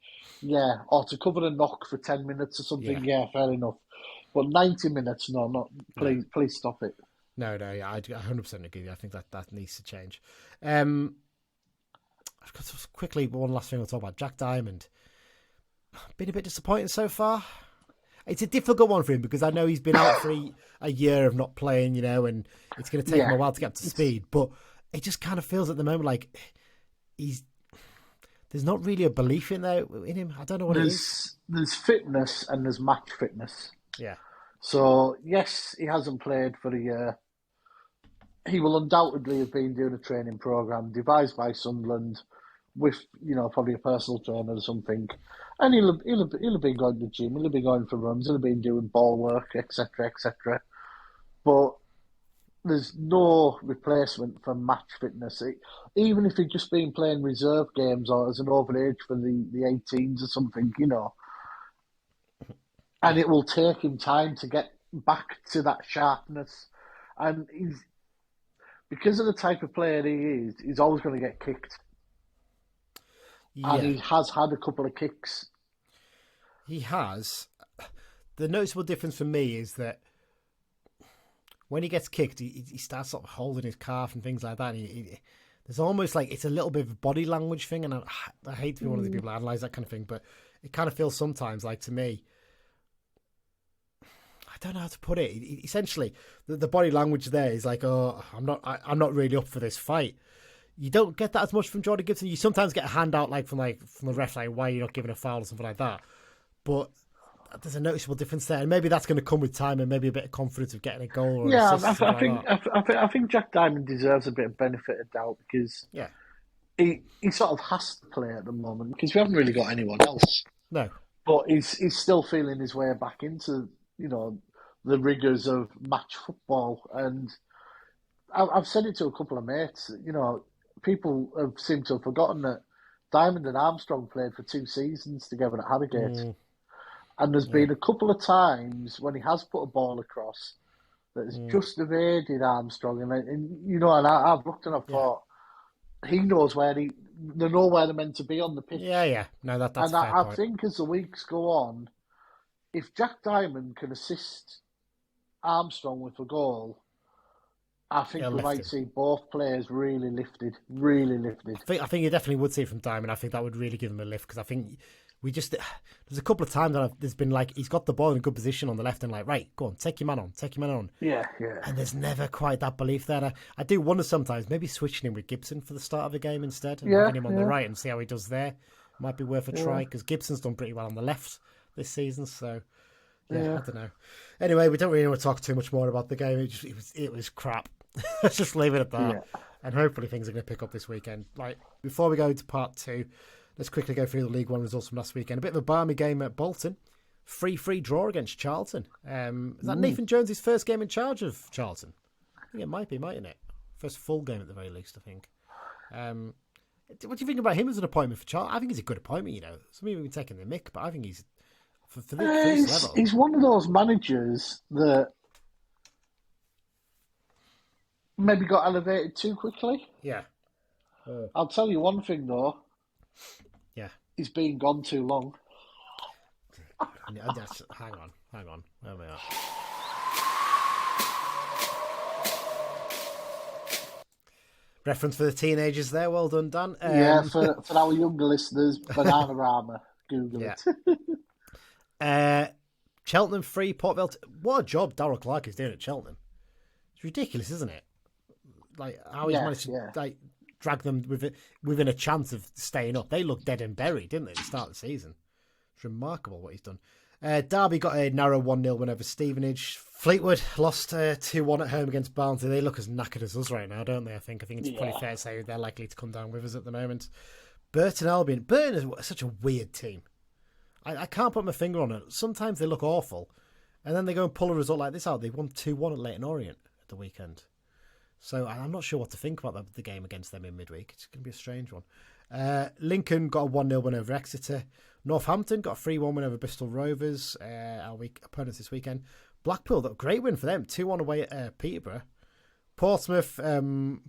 or to cover a knock for 10 minutes or something, fair enough. But 90 minutes, please stop it. No, I 100% agree. I think that needs to change. I've got quickly one last thing I'll talk about. Jack Diamond. Been a bit disappointing so far. It's a difficult one for him because I know he's been out for a year of not playing, and it's going to take him a while to get up to speed. But it just kind of feels at the moment like there's not really a belief in him. I don't know what it is. There's fitness and there's match fitness. Yeah. So, yes, he hasn't played for a year. He will undoubtedly have been doing a training programme devised by Sunderland with, probably a personal trainer or something. And he'll have been going to the gym, he'll have been going for runs, he'll have been doing ball work, etc., etc. But there's no replacement for match fitness. Even if he'd just been playing reserve games or as an overage for the 18s or something, and it will take him time to get back to that sharpness. And because of the type of player he is, he's always going to get kicked. Yeah. And he has had a couple of kicks. He has. The noticeable difference for me is that when he gets kicked, he starts sort of holding his calf and things like that. And there's almost like it's a little bit of a body language thing. And I hate to be one of the people that analyse that kind of thing, but it kind of feels sometimes like to me, I don't know how to put it. Essentially, the body language there is like, oh, I'm not really up for this fight. You don't get that as much from Jordan Gibson. You sometimes get a handout from the ref, like why you're not giving a foul or something like that. But there's a noticeable difference there, and maybe that's going to come with time and maybe a bit of confidence of getting a goal. Or an assist I think Jack Diamond deserves a bit of benefit of doubt because he sort of has to play at the moment because we haven't really got anyone else. No, but he's still feeling his way back into the rigours of match football, and I've said it to a couple of mates. People have seemed to have forgotten that Diamond and Armstrong played for 2 seasons together at Harrogate. And there's been a couple of times when he has put a ball across that has just evaded Armstrong. And I've looked and I've thought, he knows they know where they're meant to be on the pitch. Yeah. No, that's and fair I point. think as the weeks go on, if Jack Diamond can assist Armstrong with a goal, I think we might see both players really lifted. I think you definitely would see it from Diamond. I think that would really give him a lift because I think there's a couple of times that there's been like he's got the ball in a good position on the left and like, right, go on, take your man on. Yeah. And there's never quite that belief there. I do wonder sometimes maybe switching him with Gibson for the start of the game instead and having him on the right and see how he does there might be worth a try because Gibson's done pretty well on the left this season. So I don't know. Anyway, we don't really want to talk too much more about the game. It was crap. Let's just leave it at that. Yeah. And hopefully things are going to pick up this weekend. Right, before we go into part 2, let's quickly go through the League One results from last weekend. A bit of a balmy game at Bolton. 3-3 draw against Charlton. Is that Nathan Jones' first game in charge of Charlton? I think it might be, mightn't it? First full game at the very least, I think. What do you think about him as an appointment for Charlton? I think he's a good appointment, Some people have been taking the mick, but I think he's for this level. He's one of those managers that maybe got elevated too quickly. Yeah. I'll tell you one thing though. Yeah. He's been gone too long. Hang on. There we are. Reference for the teenagers there. Well done, Dan. For our younger listeners, Bananarama. Google it. Cheltenham 3, Port Vale. What a job Darryl Clark is doing at Cheltenham. It's ridiculous, isn't it? Like how he's managed to drag them within a chance of staying up. They looked dead and buried, didn't they, at the start of the season? It's remarkable what he's done. Derby got a narrow 1-0 win over Stevenage. Fleetwood lost 2-1 at home against Barnsley. They look as knackered as us right now, don't they? I think it's pretty fair to say they're likely to come down with us at the moment. Burton Albion. Burton is such a weird team. I can't put my finger on it. Sometimes they look awful, and then they go and pull a result like this out. They won 2-1 at Leyton Orient at the weekend. So I'm not sure what to think about the game against them in midweek. It's going to be a strange one. Lincoln got a 1-0 win over Exeter. Northampton got a 3-1 win over Bristol Rovers, our opponents this weekend. Blackpool, that great win for them, 2-1 away at Peterborough. Portsmouth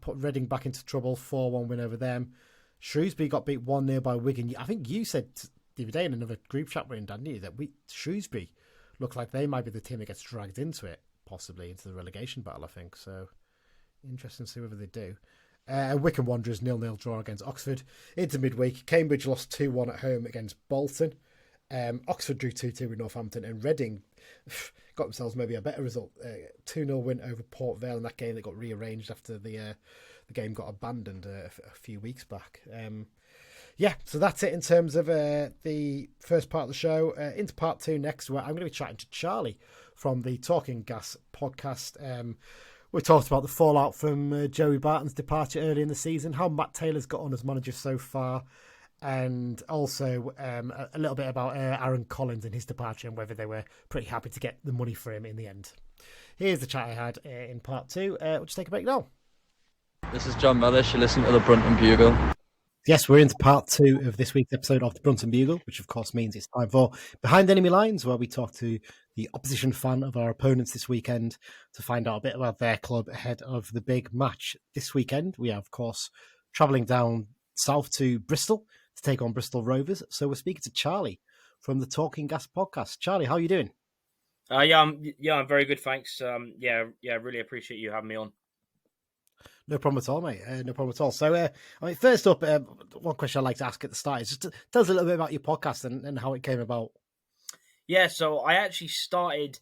put Reading back into trouble, 4-1 win over them. Shrewsbury got beat 1-0 by Wigan. I think you said the other day in another group chat we're in, didn't you, that Shrewsbury look like they might be the team that gets dragged into it, possibly into the relegation battle, I think. So interesting to see whether they do. Wycombe Wanderers 0-0 draw against Oxford. Into midweek, Cambridge lost 2-1 at home against Bolton. Oxford drew 2-2 with Northampton, and Reading got themselves maybe a better result. 2-0 win over Port Vale in that game that got rearranged after the game got abandoned a few weeks back. So that's it in terms of the first part of the show. Into part two next, where I'm going to be chatting to Charlie from the Talking Gas podcast. We talked about the fallout from Joey Barton's departure early in the season, how Matt Taylor's got on as manager so far, and also a little bit about Aaron Collins and his departure and whether they were pretty happy to get the money for him in the end. Here's the chat I had in part two. We'll just take a break now. This is John Mellish. You're listening to the Brunton Bugle. Yes, we're into part two of this week's episode of the Brunton Bugle, which of course means it's time for Behind Enemy Lines, where we talk to the opposition fan of our opponents this weekend to find out a bit about their club ahead of the big match this weekend. We are, of course, travelling down south to Bristol to take on Bristol Rovers. So we're speaking to Charlie from the Talking Gas podcast. Charlie, how are you doing? I'm very good, thanks. Really appreciate you having me on. No problem at all, mate. No problem at all. So, first up, one question I'd like to ask at the start is just to tell us a little bit about your podcast and how it came about. Yeah, so I actually started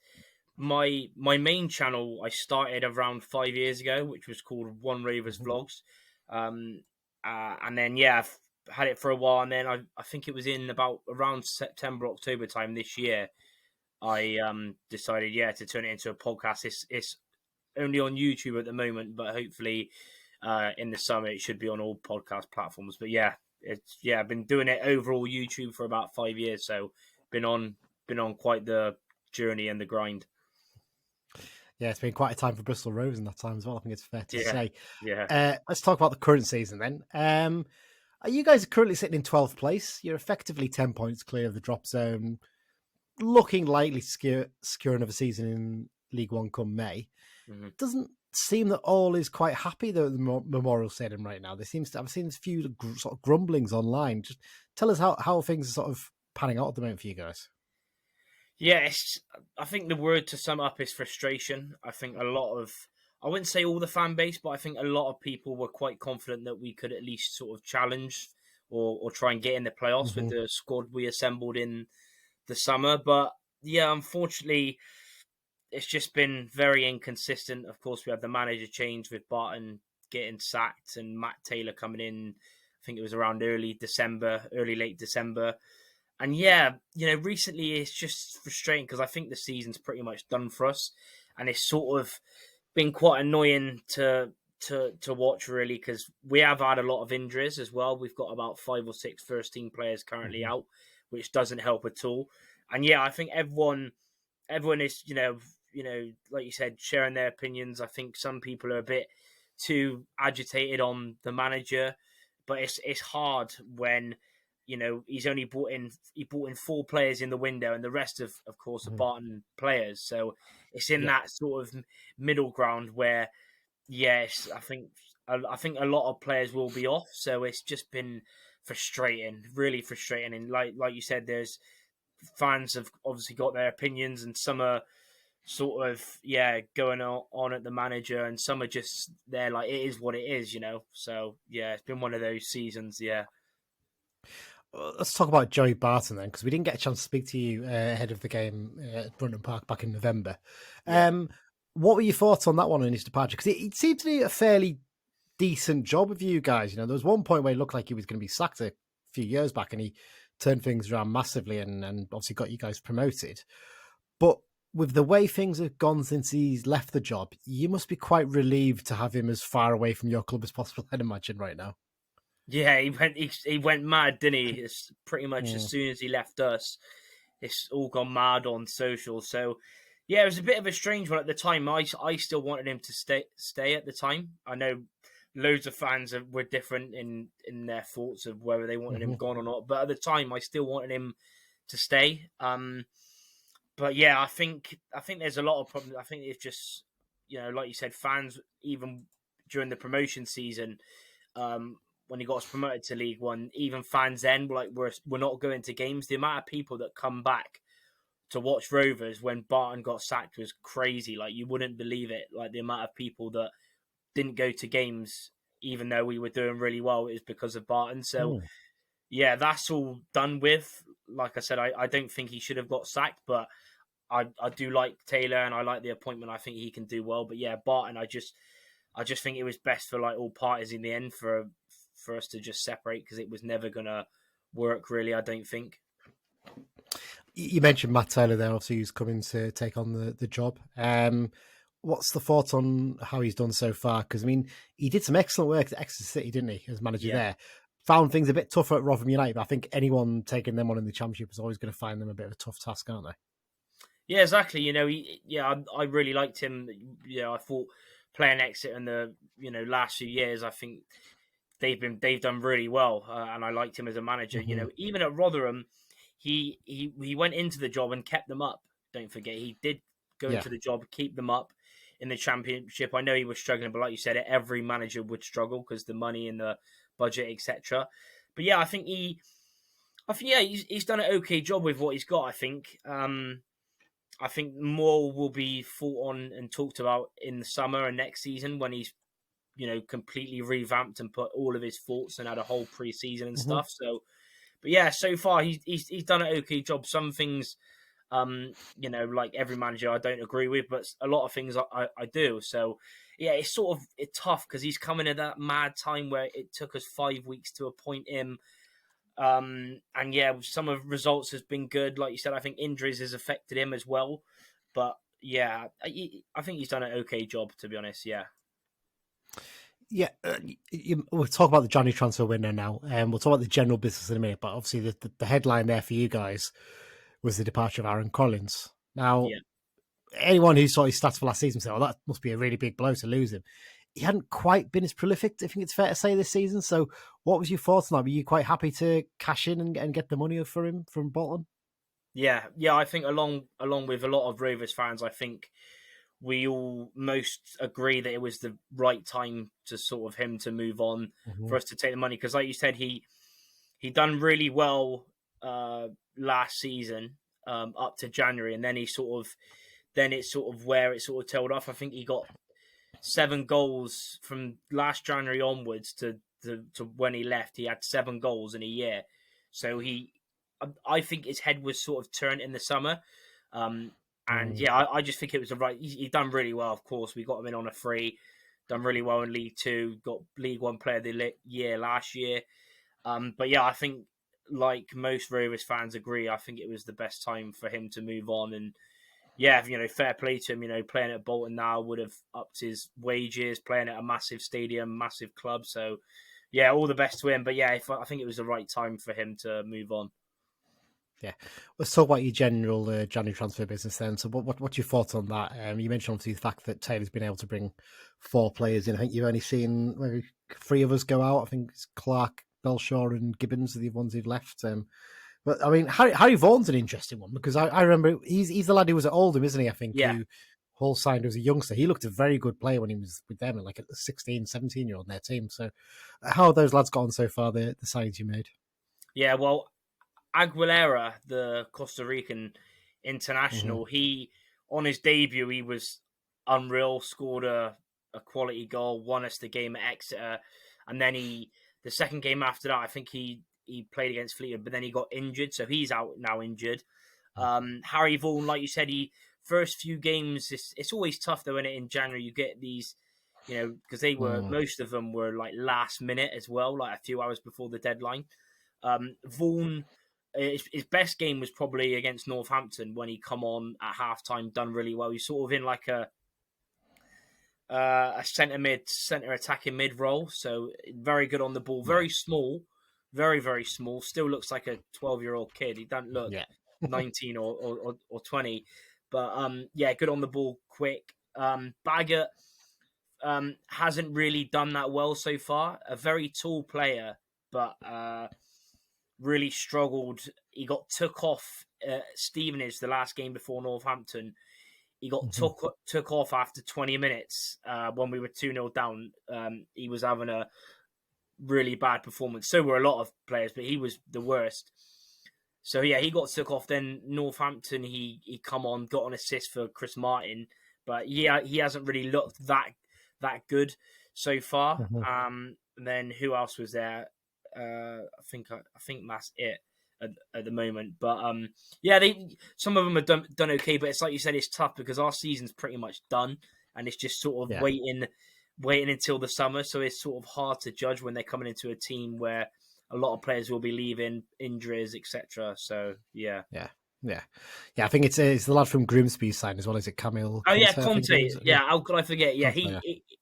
my main channel. I started around 5 years ago, which was called One Rovers Vlogs, and then I've had it for a while, and then I think it was in about around September, October time this year, I decided to turn it into a podcast. It's only on YouTube at the moment, but hopefully in the summer it should be on all podcast platforms. But I've been doing it overall YouTube for about 5 years, so been on quite the journey and the grind. Yeah, it's been quite a time for Bristol Rovers in that time as well, I think it's fair to say. Yeah. Let's talk about the current season then. You guys are currently sitting in 12th place. You're effectively 10 points clear of the drop zone, looking likely to secure another season in League One come May. Mm-hmm. It doesn't seem that all is quite happy though at the Memorial Stadium right now. I've seen a few sort of grumblings online. Just tell us how things are sort of panning out at the moment for you guys. Yes, I think the word to sum up is frustration. I think I wouldn't say all the fan base, but I think a lot of people were quite confident that we could at least sort of challenge or try and get in the playoffs with the squad we assembled in the summer. But unfortunately, it's just been very inconsistent. Of course, we had the manager change with Barton getting sacked and Matt Taylor coming in. I think it was around late December. And recently it's just frustrating because I think the season's pretty much done for us. And it's sort of been quite annoying to watch, really, because we have had a lot of injuries as well. We've got about 5 or 6 first-team players currently out, which doesn't help at all. And I think everyone is, like you said, sharing their opinions. I think some people are a bit too agitated on the manager, but it's hard when he's only brought in 4 players in the window, and the rest of course are Barton players. So it's in that sort of middle ground where I think a lot of players will be off. So it's just been frustrating, really frustrating. And like you said, there's fans have obviously got their opinions, and some are sort of going on at the manager, and some are just there like it is what it is, So it's been one of those seasons. Let's talk about Joey Barton then, because we didn't get a chance to speak to you ahead of the game at Brunton Park back in November. What were your thoughts on that one and his departure? Because it seemed to be a fairly decent job of you guys. There was one point where it looked like he was going to be sacked a few years back, and he turned things around massively and obviously got you guys promoted. But with the way things have gone since he's left the job, you must be quite relieved to have him as far away from your club as possible, I'd imagine, right now. Yeah, he went mad, didn't he? It's pretty much as soon as he left us, it's all gone mad on social. So yeah, it was a bit of a strange one at the time. I still wanted him to stay at the time. I know loads of fans were different in their thoughts of whether they wanted him gone or not. But at the time, I still wanted him to stay. But yeah, I think there's a lot of problems. I think it's just, like you said, fans, even during the promotion season, when he got us promoted to League One, even fans then were like, we're not going to games. The amount of people that come back to watch Rovers when Barton got sacked was crazy. Like, you wouldn't believe it. Like, the amount of people that didn't go to games, even though we were doing really well, is because of Barton. So, yeah, that's all done with. Like I said, I don't think he should have got sacked, but I do like Taylor and I like the appointment. I think he can do well. But yeah, Barton, I just think it was best for like all parties in the end for us to just separate, because it was never gonna work, really. I don't think. You mentioned Matt Taylor there, obviously, who's coming to take on the job. What's the thoughts on how he's done so far? Because, I mean, he did some excellent work at Exeter City, didn't he, as manager there? Found things a bit tougher at Rotherham United, but I think anyone taking them on in the Championship is always going to find them a bit of a tough task, aren't they? Yeah, exactly. I really liked him. I thought playing Exeter in the last few years, I think they've done really well, and I liked him as a manager. Even at Rotherham, he went into the job and kept them up. Don't forget, he did go into the job, keep them up in the Championship. I know he was struggling, but like you said, every manager would struggle because the money and the budget, etc. But yeah, I think he's done an okay job with what he's got. I think more will be thought on and talked about in the summer and next season when he's completely revamped and put all of his thoughts and had a whole pre-season and stuff. So, but yeah, so far he's done an okay job. Some things, like every manager, I don't agree with, but a lot of things I do. So yeah, it's tough because he's coming at that mad time where it took us 5 weeks to appoint him. And yeah, some of the results has been good. Like you said, I think injuries has affected him as well. But yeah, I think he's done an okay job, to be honest. Yeah. Yeah, we'll talk about the January transfer window now, and we'll talk about the general business in a minute. But obviously, the headline there for you guys was the departure of Aaron Collins. Now, anyone who saw his stats for last season said, "Oh, that must be a really big blow to lose him." He hadn't quite been as prolific, I think it's fair to say, this season. So, what was your thoughts on that? Were you quite happy to cash in and get the money for him from Bolton? Yeah. I think along with a lot of Rovers fans, I think we all most agree that it was the right time to sort of him to move on for us to take the money. Because like you said, he done really well last season up to January. And then it's sort of where it sort of tailed off. I think he got 7 goals from last January onwards to when he left. He had 7 goals in a year. So I think his head was sort of turned in the summer. And yeah, I just think it was the right. He done really well. Of course, we got him in on a free. Done really well in League Two. Got League One Player of the Year last year. But yeah, I think like most Rovers fans agree, I think it was the best time for him to move on. And yeah, fair play to him. Playing at Bolton now would have upped his wages. Playing at a massive stadium, massive club. So yeah, all the best to him. But yeah, I think it was the right time for him to move on. Yeah, let's talk about your general January transfer business then. So, what's your thoughts on that? You mentioned obviously the fact that Taylor's been able to bring 4 players in. I think you've only seen maybe 3 of us go out. I think it's Clark, Belshaw, and Gibbons are the ones who've left. But I mean, Harry Vaughan's an interesting one because I remember he's the lad who was at Oldham, isn't he? I think who Hull signed as a youngster. He looked a very good player when he was with them, like a 16, 17-year-old in their team. So, how have those lads got on so far? The signings you made? Yeah, well, Aguilera, the Costa Rican international, he on his debut he was unreal. Scored a quality goal, won us the game at Exeter, and then the second game after that, I think he played against Fleetwood, but then he got injured, so he's out now injured. Harry Vaughan, like you said, first few games, it's always tough though, in January you get these, because they were most of them were like last minute as well, like a few hours before the deadline. Vaughan. His best game was probably against Northampton when he come on at halftime, done really well. He's sort of in like a a centre attacking mid role. So very good on the ball, very small, very, very small. Still looks like a 12-year-old kid. He doesn't look 19 or 20, but good on the ball, quick. Baggett hasn't really done that well so far. A very tall player, but really struggled. He got took off Stevenage the last game before Northampton. He got took off after 20 minutes when we were 2-0 down. He was having a really bad performance. So were a lot of players, but he was the worst. So yeah, he got took off. Then Northampton, he come on, got an assist for Chris Martin, but he hasn't really looked that good so far. And then who else was there? I think that's it at the moment. But some of them have done okay. But it's like you said, it's tough because our season's pretty much done, and it's just sort of waiting until the summer. So it's sort of hard to judge when they're coming into a team where a lot of players will be leaving, injuries, etc. So yeah. I think it's the lad from Grimsby's side as well. Is it Camille? Oh yeah, Conte. Yeah, how could I forget? Yeah,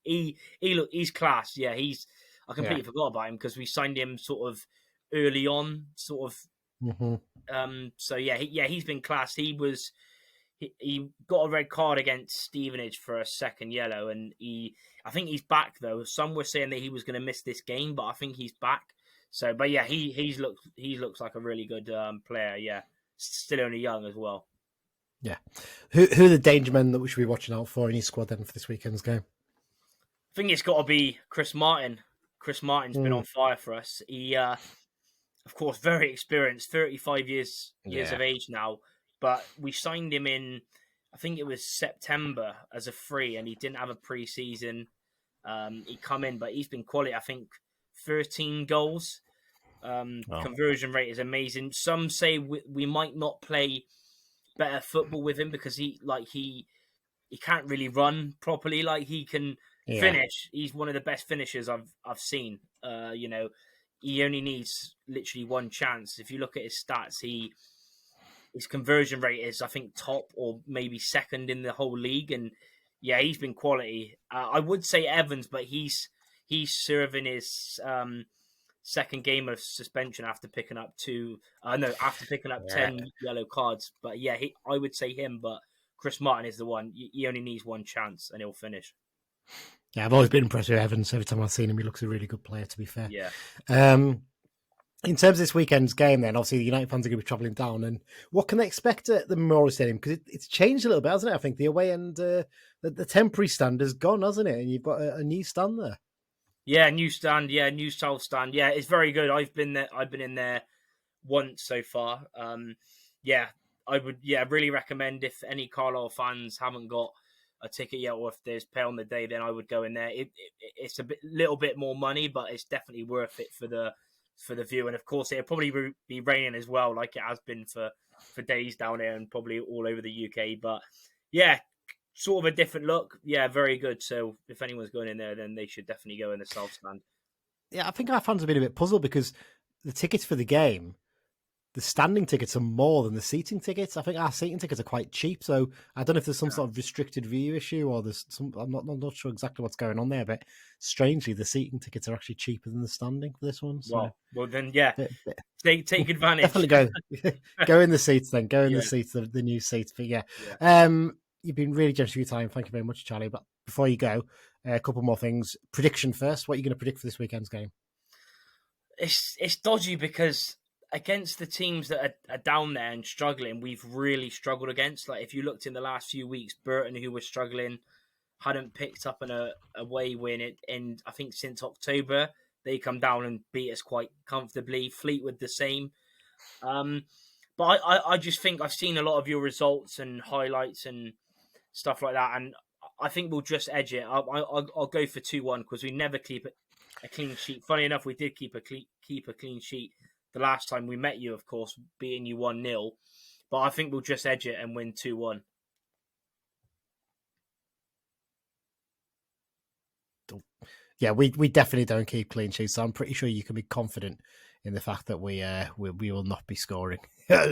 he's class. Yeah, I completely forgot about him because we signed him sort of early on, sort of. So he's been class. He got a red card against Stevenage for a second yellow, and I think he's back though. Some were saying that he was going to miss this game, but I think he's back. So, but yeah, he looks like a really good player. Yeah, still only young as well. Yeah, who are the danger men that we should be watching out for in his squad then for this weekend's game? I think it's got to be Chris Martin. Chris Martin's been on fire for us. He, of course, very experienced, 35 years of age now. But we signed him in, I think it was September as a free, and he didn't have a pre-season. He come in, but he's been quality. I think 13 goals. Conversion rate is amazing. Some say we might not play better football with him because he can't really run properly. Like he can finish. He's one of the best finishers I've seen. He only needs literally one chance. If you look at his stats, his conversion rate is, I think, top or maybe second in the whole league. And yeah, he's been quality. I would say Evans, but he's serving his second game of suspension after picking up 10 yellow cards. But yeah, I would say him, but Chris Martin is the one. He only needs one chance and he'll finish. Yeah, I've always been impressed with Evans. Every time I've seen him, he looks a really good player, to be fair. Yeah. In terms of this weekend's game, then, obviously the United fans are going to be travelling down. And what can they expect at the Memorial Stadium? Because it's changed a little bit, hasn't it? I think the away end, the temporary stand has gone, hasn't it? And you've got a new stand there. Yeah, new stand. Yeah, new style stand. Yeah, it's very good. I've been in there once so far. I would really recommend if any Carlisle fans haven't got a ticket yet, or if there's pay on the day, then I would go in there. It's little bit more money, but it's definitely worth it for the view. And of course, it'll probably be raining as well, like it has been for days down here and probably all over the UK. But yeah, sort of a different look. Yeah, very good. So if anyone's going in there, then they should definitely go in the South Stand. Yeah, I think our fans have been a bit puzzled because the tickets for the game, the standing tickets are more than the seating tickets. I think our seating tickets are quite cheap. So I don't know if there's some sort of restricted view issue or there's some. I'm not sure exactly what's going on there, but strangely, the seating tickets are actually cheper than the standing for this one. So well then, yeah, take advantage. Definitely go in the seats then. Go in the seats, the new seats. But yeah. You've been really generous with your time. Thank you very much, Charlie. But before you go, a couple more things. Prediction first. What are you going to predict for this weekend's game? It's dodgy because against the teams that are down there and struggling, we've really struggled against. Like if you looked in the last few weeks, Burton, who was struggling, hadn't picked up an away win and I think since October. They come down and beat us quite comfortably. Fleetwood the same. But I just think I've seen a lot of your results and highlights and stuff like that, and I think we'll just edge it. I'll go for 2-1 because we never keep a clean sheet. Funny enough, we did keep a clean sheet the last time we met you, of course, beating you 1-0. But I think we'll just edge it and win 2-1. Yeah, we definitely don't keep clean sheets, so I'm pretty sure you can be confident in the fact that we will not be scoring.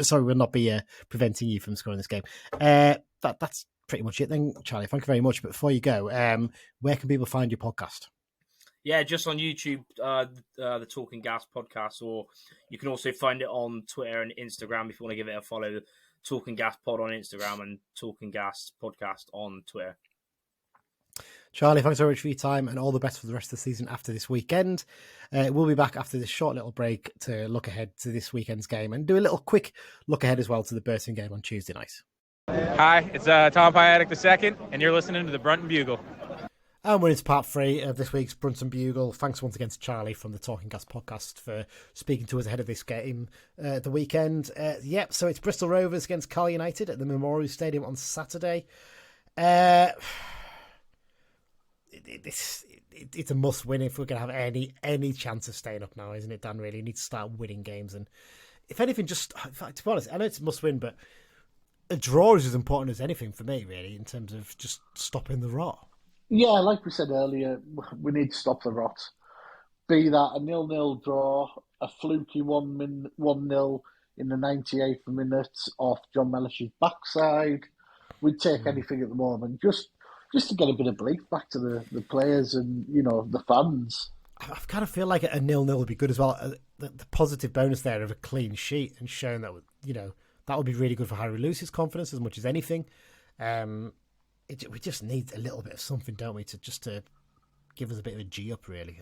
Sorry, we'll not be preventing you from scoring this game. That's pretty much it then, Charlie. Thank you very much. But before you go, where can people find your podcast? Yeah, just on YouTube, the Talking Gas podcast, or you can also find it on Twitter and Instagram if you want to give it a follow. Talking Gas Pod on Instagram and Talking Gas Podcast on Twitter. Charlie, thanks very much for your time and all the best for the rest of the season after this weekend. We'll be back after this short little break to look ahead to this weekend's game and do a little quick look ahead as well to the Burton game on Tuesday night. Hi, it's Tom Piatic II, and you're listening to the Brunton Bugle. And we're into part 3 of this week's Brunton Bugle. Thanks once again to Charlie from the Talking Gas podcast for speaking to us ahead of this game the weekend. So it's Bristol Rovers against Carl United at the Memorial Stadium on Saturday. It's a must win if we're going to have any chance of staying up now, isn't it, Dan? Really, you need to start winning games, and if anything, just in fact, to be honest, I know it's a must win, but a draw is as important as anything for me, really, in terms of just stopping the rot. Yeah, like we said earlier, we need to stop the rot. Be that a 0-0 draw, a fluky 1-0 in the 98th minute off John Mellish's backside. We'd take anything at the moment, just to get a bit of belief back to the players and, the fans. I kind of feel like a 0-0 would be good as well. The positive bonus there of a clean sheet and showing that, that would be really good for Harry Lewis's confidence as much as anything. We just need a little bit of something, don't we, to give us a bit of a G up, really.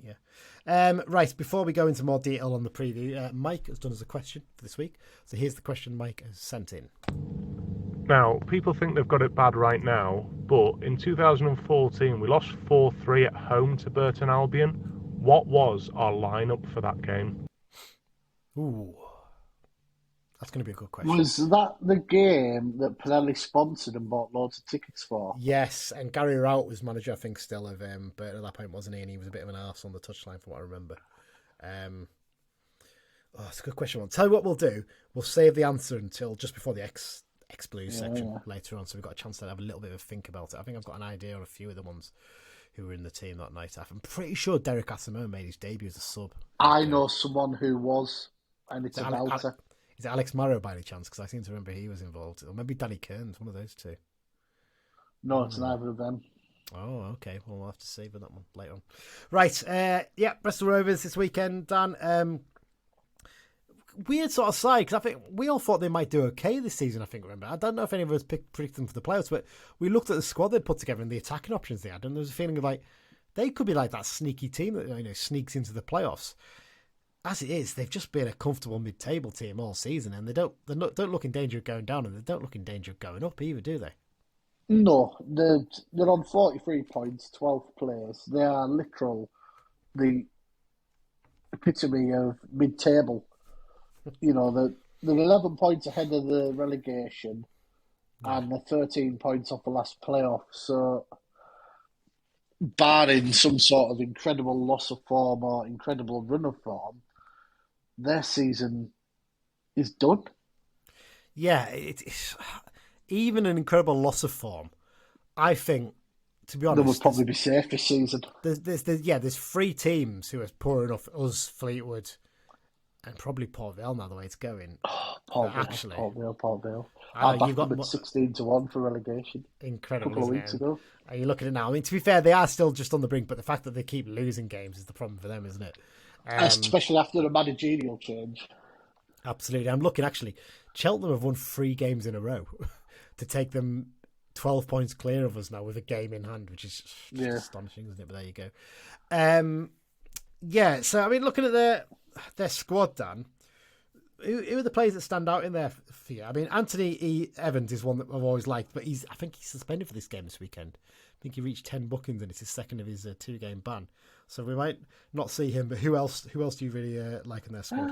Yeah. Right, before we go into more detail on the preview, Mike has done us a question for this week. So here's the question Mike has sent in. Now, people think they've got it bad right now, but in 2014 we lost 4-3 at home to Burton Albion. What was our lineup for that game? Ooh, that's going to be a good question. Was that the game that Pirelli sponsored and bought loads of tickets for? Yes, and Gary Rout was manager, I think, still of Burton at that point, wasn't he? And he was a bit of an arse on the touchline, from what I remember. It's a good question. I'll tell you what we'll do. We'll save the answer until just before the X-Blues section later on, so we've got a chance to have a little bit of a think about it. I think I've got an idea on a few of the ones who were in the team that night. I'm pretty sure Derek Asamoah made his debut as a sub. I know someone who was, and it's about it. Is it Alex Marrow by any chance? Because I seem to remember he was involved. Or maybe Danny Kearns, one of those two. No, it's neither of them. Oh, okay. Well, we'll have to save that one later on. Right. Bristol Rovers this weekend, Dan. Weird sort of side, because I think we all thought they might do okay this season, remember. I don't know if any of us predicted them for the playoffs, but we looked at the squad they'd put together and the attacking options they had, and there was a feeling of like, they could be like that sneaky team that sneaks into the playoffs. As it is, they've just been a comfortable mid-table team all season, and they don't look in danger of going down, and they don't look in danger of going up either, do they? No, they're on 43 points, 12 players. They are the epitome of mid-table. They're 11 points ahead of the relegation, and they're 13 points off the last playoff. So, barring some sort of incredible loss of form or incredible run of form, their season is done. Yeah, it's even an incredible loss of form. I think, to be honest, they would probably be safe this season. There's 3 teams who are poor enough. Us, Fleetwood, and probably Port Vale now, the way it's going. Port Vale. I backed them at 16-1 for relegation. Incredible, a couple of weeks ago. Are you looking at it now? I mean, to be fair, they are still just on the brink, but the fact that they keep losing games is the problem for them, isn't it? Especially after a managerial change. Absolutely. I'm looking, actually, Cheltenham have won 3 games in a row to take them 12 points clear of us now with a game in hand, which is astonishing, isn't it? But there you go. So, I mean, looking at their squad, Dan, who are the players that stand out in there for you? I mean, Anthony Evans is one that I've always liked, but I think he's suspended for this game this weekend. I think he reached 10 bookings and it's his second of his 2-game ban. So we might not see him, but who else do you really like in their squad?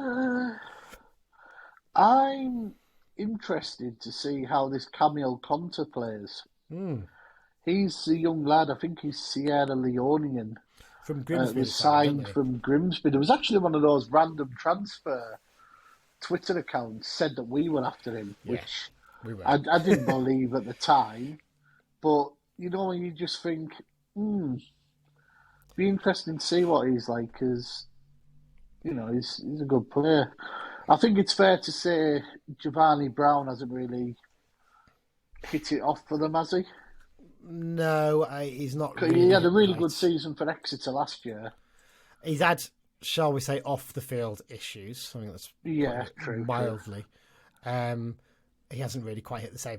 I'm interested to see how this Camille Conte plays. He's a young lad, I think he's Sierra Leonean. From Grimsby. Was signed from Grimsby. There was actually one of those random transfer Twitter accounts said that we were after him, which we were. I didn't believe at the time. But, you just think, be interesting to see what he's like, because, he's a good player. I think it's fair to say Giovanni Brown hasn't really hit it off for them, has he? No, he's not. Really He had a really good season for Exeter last year. He's had, shall we say, off the field issues. I think that's true. Mildly. He hasn't really quite hit the same.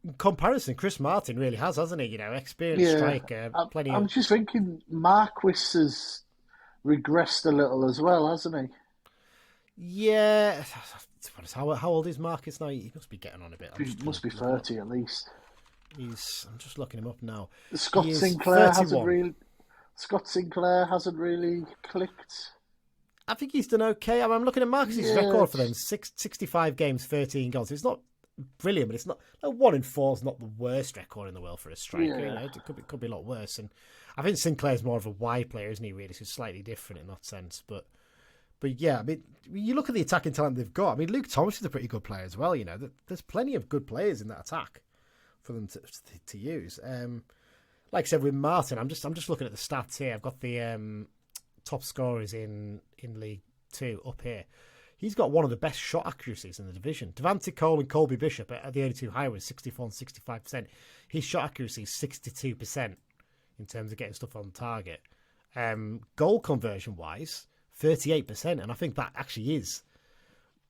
In comparison, Chris Martin really has, hasn't he? Experienced striker. I'm just thinking Marquis has regressed a little as well, hasn't he? Yeah. How old is Marcus now? He must be getting on a bit. He must be 30 at least. I'm just looking him up now. Scott Sinclair hasn't really clicked. I think he's done okay. I'm looking at Marcus's record for them: 65 games, 13 goals. It's not brilliant, but it's not. 1-4 is not the worst record in the world for a striker. Yeah. It could be a lot worse. And I think Sinclair's more of a wide player, isn't he? Really, so slightly different in that sense. But yeah, I mean, you look at the attacking talent they've got. I mean, Luke Thomas is a pretty good player as well. There's plenty of good players in that attack for them to use. Like I said with Martin, I'm just looking at the stats here. I've got the top scorers in League 2 up here. He's got one of the best shot accuracies in the division. Devante Cole and Colby Bishop are the only two higher with 64 and 65%. His shot accuracy is 62% in terms of getting stuff on target. Goal conversion wise, 38%, and I think that actually is,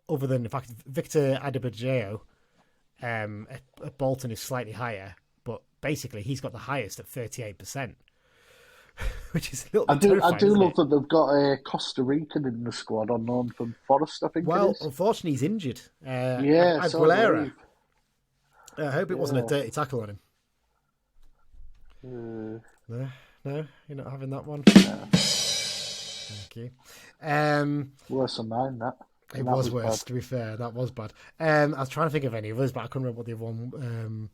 other than the fact Victor Adebayo at Bolton is slightly higher, but basically he's got the highest at 38%, which is a little bit terrifying, I do love that they've got a Costa Rican in the squad, unknown from Forest, I think. Well, it is. Unfortunately, he's injured. Aguilera. I hope it wasn't a dirty tackle on him. No, you're not having that one. Thank you. Worse than mine, that. It was worse, to be fair. That was bad. I was trying to think of any others, but I couldn't remember what the other one.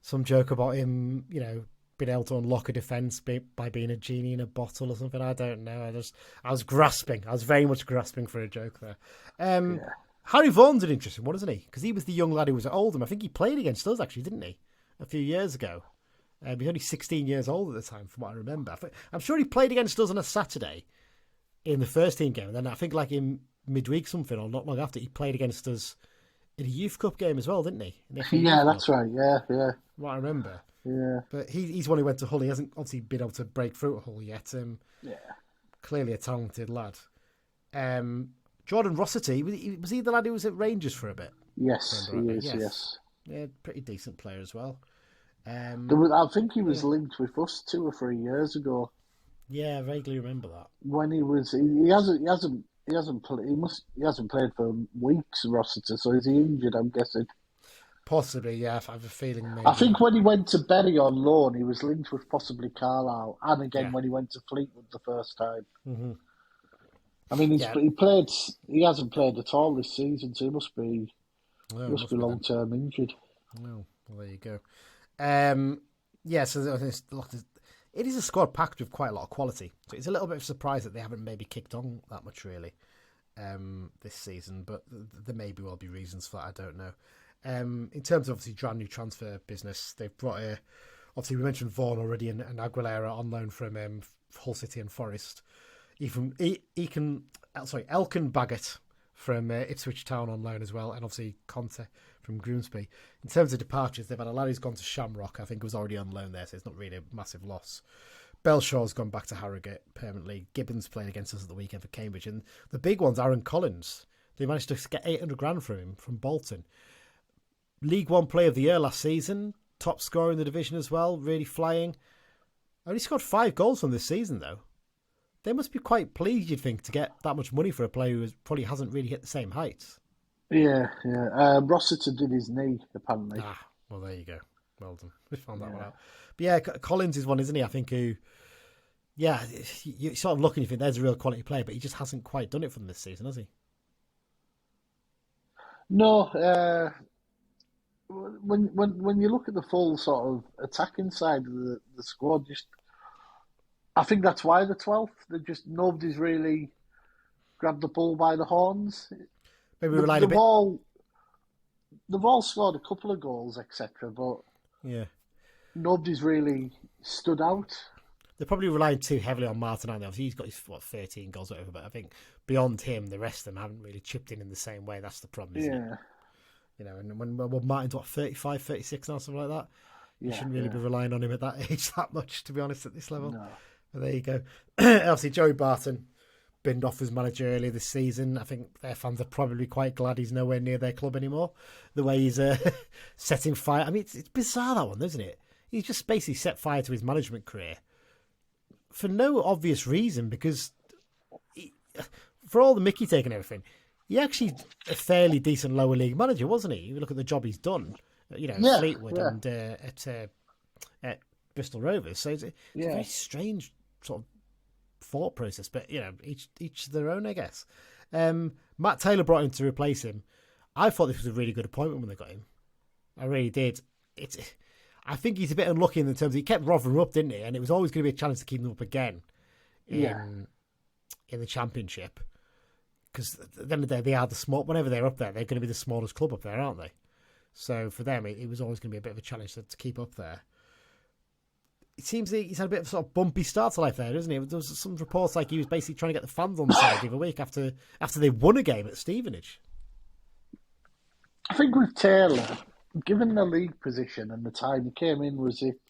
Some joke about him, being able to unlock a defence by being a genie in a bottle or something. I don't know. I was grasping. I was very much grasping for a joke there. Harry Vaughan's an interesting one, isn't he? Because he was the young lad who was at Oldham. I think he played against us, actually, didn't he? A few years ago. He was only 16 years old at the time, from what I remember. I'm sure he played against us on a Saturday in the first team game. And then I think like in midweek something, or not long after, he played against us in a Youth Cup game as well, didn't he? Yeah, that's right. Yeah. What I remember. Yeah. But he's one who went to Hull. He hasn't obviously been able to break through at Hull yet. Clearly a talented lad. Jordan Rossiter, was he the lad who was at Rangers for a bit? Yes, he is, yes. Yeah, pretty decent player as well. I think he was linked with us 2 or 3 years ago. Yeah, I vaguely remember that. When he hasn't played for weeks, Rossiter, so is he injured, I'm guessing? Possibly, yeah. I have a feeling maybe. I think when he went to Bury on loan, he was linked with possibly Carlisle, and again when he went to Fleetwood the first time. Mm-hmm. I mean, he hasn't played at all this season, so he must be long-term injured. Well, there you go. So there's a lot of, it is a squad packed with quite a lot of quality. So it's a little bit of a surprise that they haven't maybe kicked on that much really this season, but there may well be reasons for that, I don't know. In terms of obviously brand new transfer business, they've brought obviously we mentioned Vaughan already and Aguilera on loan from Hull City and Forest. Elkin Baggett from Ipswich Town on loan as well, and obviously Conte from Grimsby. In terms of departures, they've had a lad who's gone to Shamrock, I think was already on loan there, so it's not really a massive loss. Belshaw's gone back to Harrogate permanently. Gibbons played against us at the weekend for Cambridge, and the big one's Aaron Collins. They managed to get 800 grand from him from Bolton. League One Player of the Year last season, top scorer in the division as well, really flying. Only scored 5 goals from this season though. They must be quite pleased, you'd think, to get that much money for a player who probably hasn't really hit the same heights. Yeah. Rossiter did his knee, apparently. Well, there you go. Well done. We found that one out. But yeah, Collins is one, isn't he? I think who, you sort of look and you think there's a real quality player, but he just hasn't quite done it for them this season, has he? No. When you look at the full sort of attacking side of the squad, I think that's why they're 12th. Nobody's really grabbed the bull by the horns. Maybe relied a bit. They've all scored a couple of goals, etc., but nobody's really stood out. They're probably relying too heavily on Martin, aren't they? Obviously, he's got his 13 goals or whatever, but I think beyond him, the rest of them haven't really chipped in the same way. That's the problem, isn't it? and when Martin's 35, 36 now, something like that. You shouldn't really be relying on him at that age that much, to be honest, at this level. No. But there you go. Obviously, Joey Barton binned off as manager earlier this season. I think their fans are probably quite glad he's nowhere near their club anymore. The way he's setting fire. I mean, it's bizarre, that one, isn't it? He's just basically set fire to his management career for no obvious reason, because for all the mickey taking everything, he actually a fairly decent lower league manager, wasn't he? You look at the job he's done, Fleetwood and at Bristol Rovers. So it's a very strange sort of thought process, but each their own, I guess. Matt Taylor brought him to replace him. I thought this was a really good appointment when they got him. I really did. I think he's a bit unlucky in the terms he kept Rotherham up, didn't he? And it was always going to be a challenge to keep them up again in the Championship. Because at the end of the day, they are the small. Whenever they're up there, they're going to be the smallest club up there, aren't they? So for them, it was always going to be a bit of a challenge to keep up there. It seems he's had a bit of a sort of bumpy start to life there, doesn't he? There was some reports like he was basically trying to get the fans on the side the other week after they won a game at Stevenage. I think with Taylor, given the league position and the time he came in, was it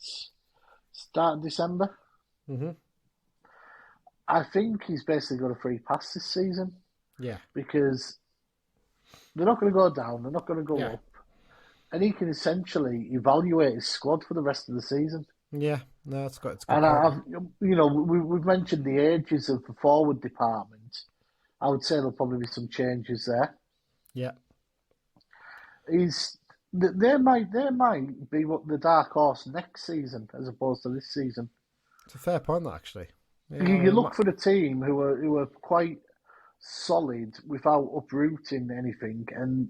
start of December? Mm-hmm. I think he's basically got a free pass this season. Yeah. Because they're not going to go down, they're not going to go up. And he can essentially evaluate his squad for the rest of the season. Yeah, no, it's got. And we've mentioned the ages of the forward department. I would say there'll probably be some changes there. Yeah. They might be the dark horse next season as opposed to this season. It's a fair point, that, actually. Yeah, you look for the team who are quite solid without uprooting anything, and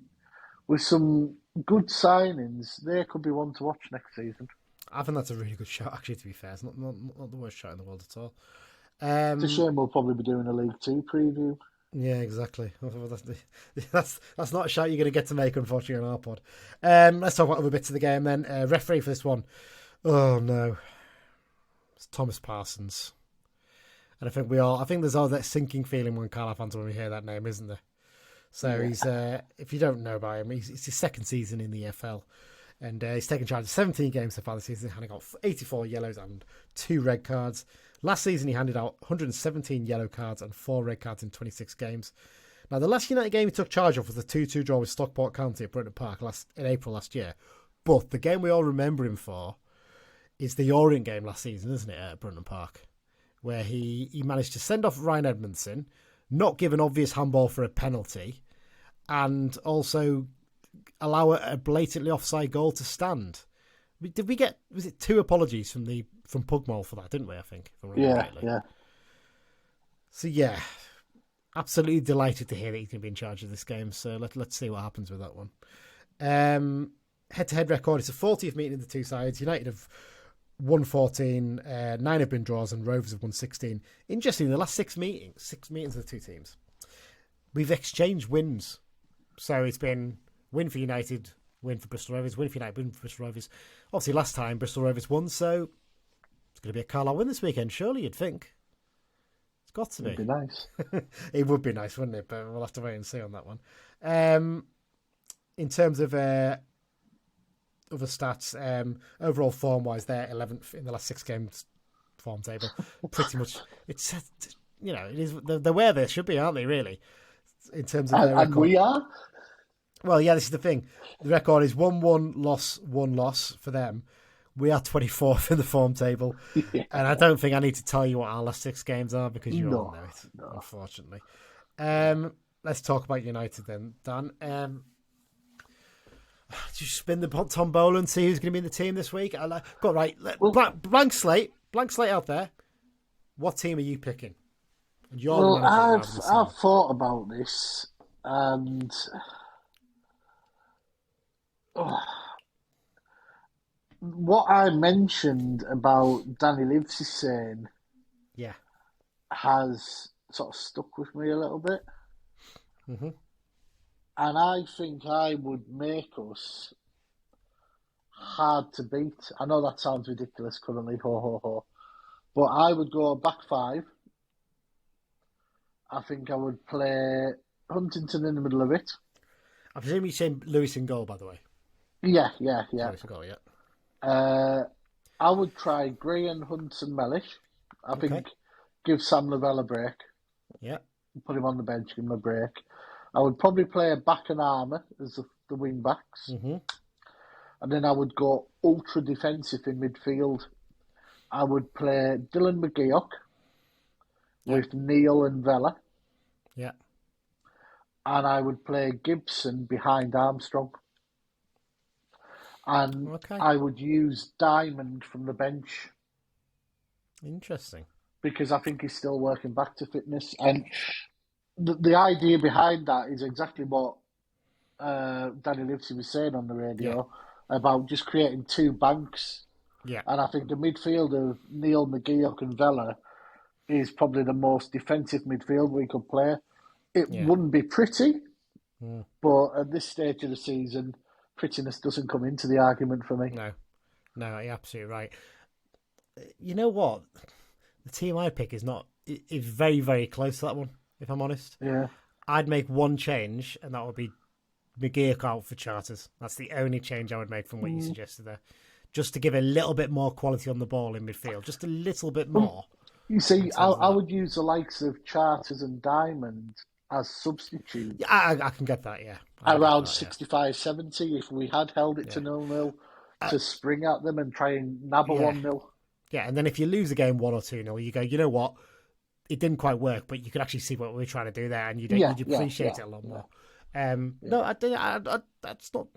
with some good signings, they could be one to watch next season. I think that's a really good shot, actually, to be fair. It's not the worst shot in the world at all. It's a shame we'll probably be doing a League Two preview. Yeah, exactly. That's not a shot you're going to get to make, unfortunately, on our pod. Let's talk about other bits of the game then. Referee for this one. Oh, no. It's Thomas Parsons. And I think there's all that sinking feeling when Carlisle fans when we hear that name, isn't there? So he's, if you don't know about him, it's his second season in the EFL. And he's taken charge of 17 games so far this season, handing out 84 yellows and 2 red cards. Last season, he handed out 117 yellow cards and 4 red cards in 26 games. Now, the last United game he took charge of was the 2-2 draw with Stockport County at Brunton Park in April last year. But the game we all remember him for is the Orient game last season, isn't it, at Brunton Park, where he managed to send off Ryan Edmondson, not give an obvious handball for a penalty, and also allow a blatantly offside goal to stand. Did we get, was it 2 apologies from Pugmore for that, didn't we, I think? Yeah. So, yeah, absolutely delighted to hear that he's going to be in charge of this game. So let's see what happens with that one. Head-to-head record, it's the 40th meeting of the two sides. United have won 14, 9 have been draws, and Rovers have won 16. Interesting, the last 6 meetings of the two teams, we've exchanged wins. So it's been win for United, win for Bristol Rovers, win for United, win for Bristol Rovers. Obviously, last time Bristol Rovers won, so it's going to be a Carlisle win this weekend, surely, you'd think. It's got to be. It'd be nice. It would be nice, wouldn't it? But we'll have to wait and see on that one. In terms of other stats, overall form-wise, they're 11th in the last 6 games form table. Pretty much, it's, it is, they're where they should be, aren't they, really? In terms of their record. And we are? Well, yeah, this is the thing. The record is 1-1 loss, 1 loss for them. We are 24th in the form table. Yeah. And I don't think I need to tell you what our last 6 games are because you all know it, unfortunately. Let's talk about United then, Dan. Did you spin the tombola and see who's going to be in the team this week? Go right. Blank slate out there. What team are you picking? I've thought about this and what I mentioned about Danny Livesey saying has sort of stuck with me a little bit. Mm-hmm. And I think I would make us hard to beat. I know that sounds ridiculous currently, ho. But I would go back 5. I think I would play Huntington in the middle of it. I presume you're saying Lewis in goal, by the way. Yeah. Lewis in goal, yeah. I would try Graham, Hunt and Mellish. I think give Sam Lavelle a break. Yeah. Put him on the bench, give him a break. I would probably play Back and Armour as the wing backs. Mm-hmm. And then I would go ultra defensive in midfield. I would play Dylan McGeoch with Neil and Vella. Yeah. And I would play Gibson behind Armstrong. And I would use Diamond from the bench. Interesting. Because I think he's still working back to fitness. And the idea behind that is exactly what Danny Livesey was saying on the radio about just creating two banks. Yeah. And I think the midfield of Neil, McGeoch and Vella is probably the most defensive midfield we could play. It wouldn't be pretty, but at this stage of the season, prettiness doesn't come into the argument for me. No, you're absolutely right. You know what? The team I pick is very, very close to that one, if I'm honest. Yeah. I'd make one change, and that would be McGeoch out for Charters. That's the only change I would make from what you suggested there. Just to give a little bit more quality on the ball in midfield. Just a little bit more. You see, I would use the likes of Charters and Diamond as substitutes. Yeah, I can get that, yeah. Around 65, 70, if we had held it to 0-0, to spring at them and try and nab a 1-0. Yeah, and then if you lose the game 1 or 2-0, you go, you know what? It didn't quite work, but you could actually see what we were trying to do there, and you'd appreciate it a lot more. No, that's not.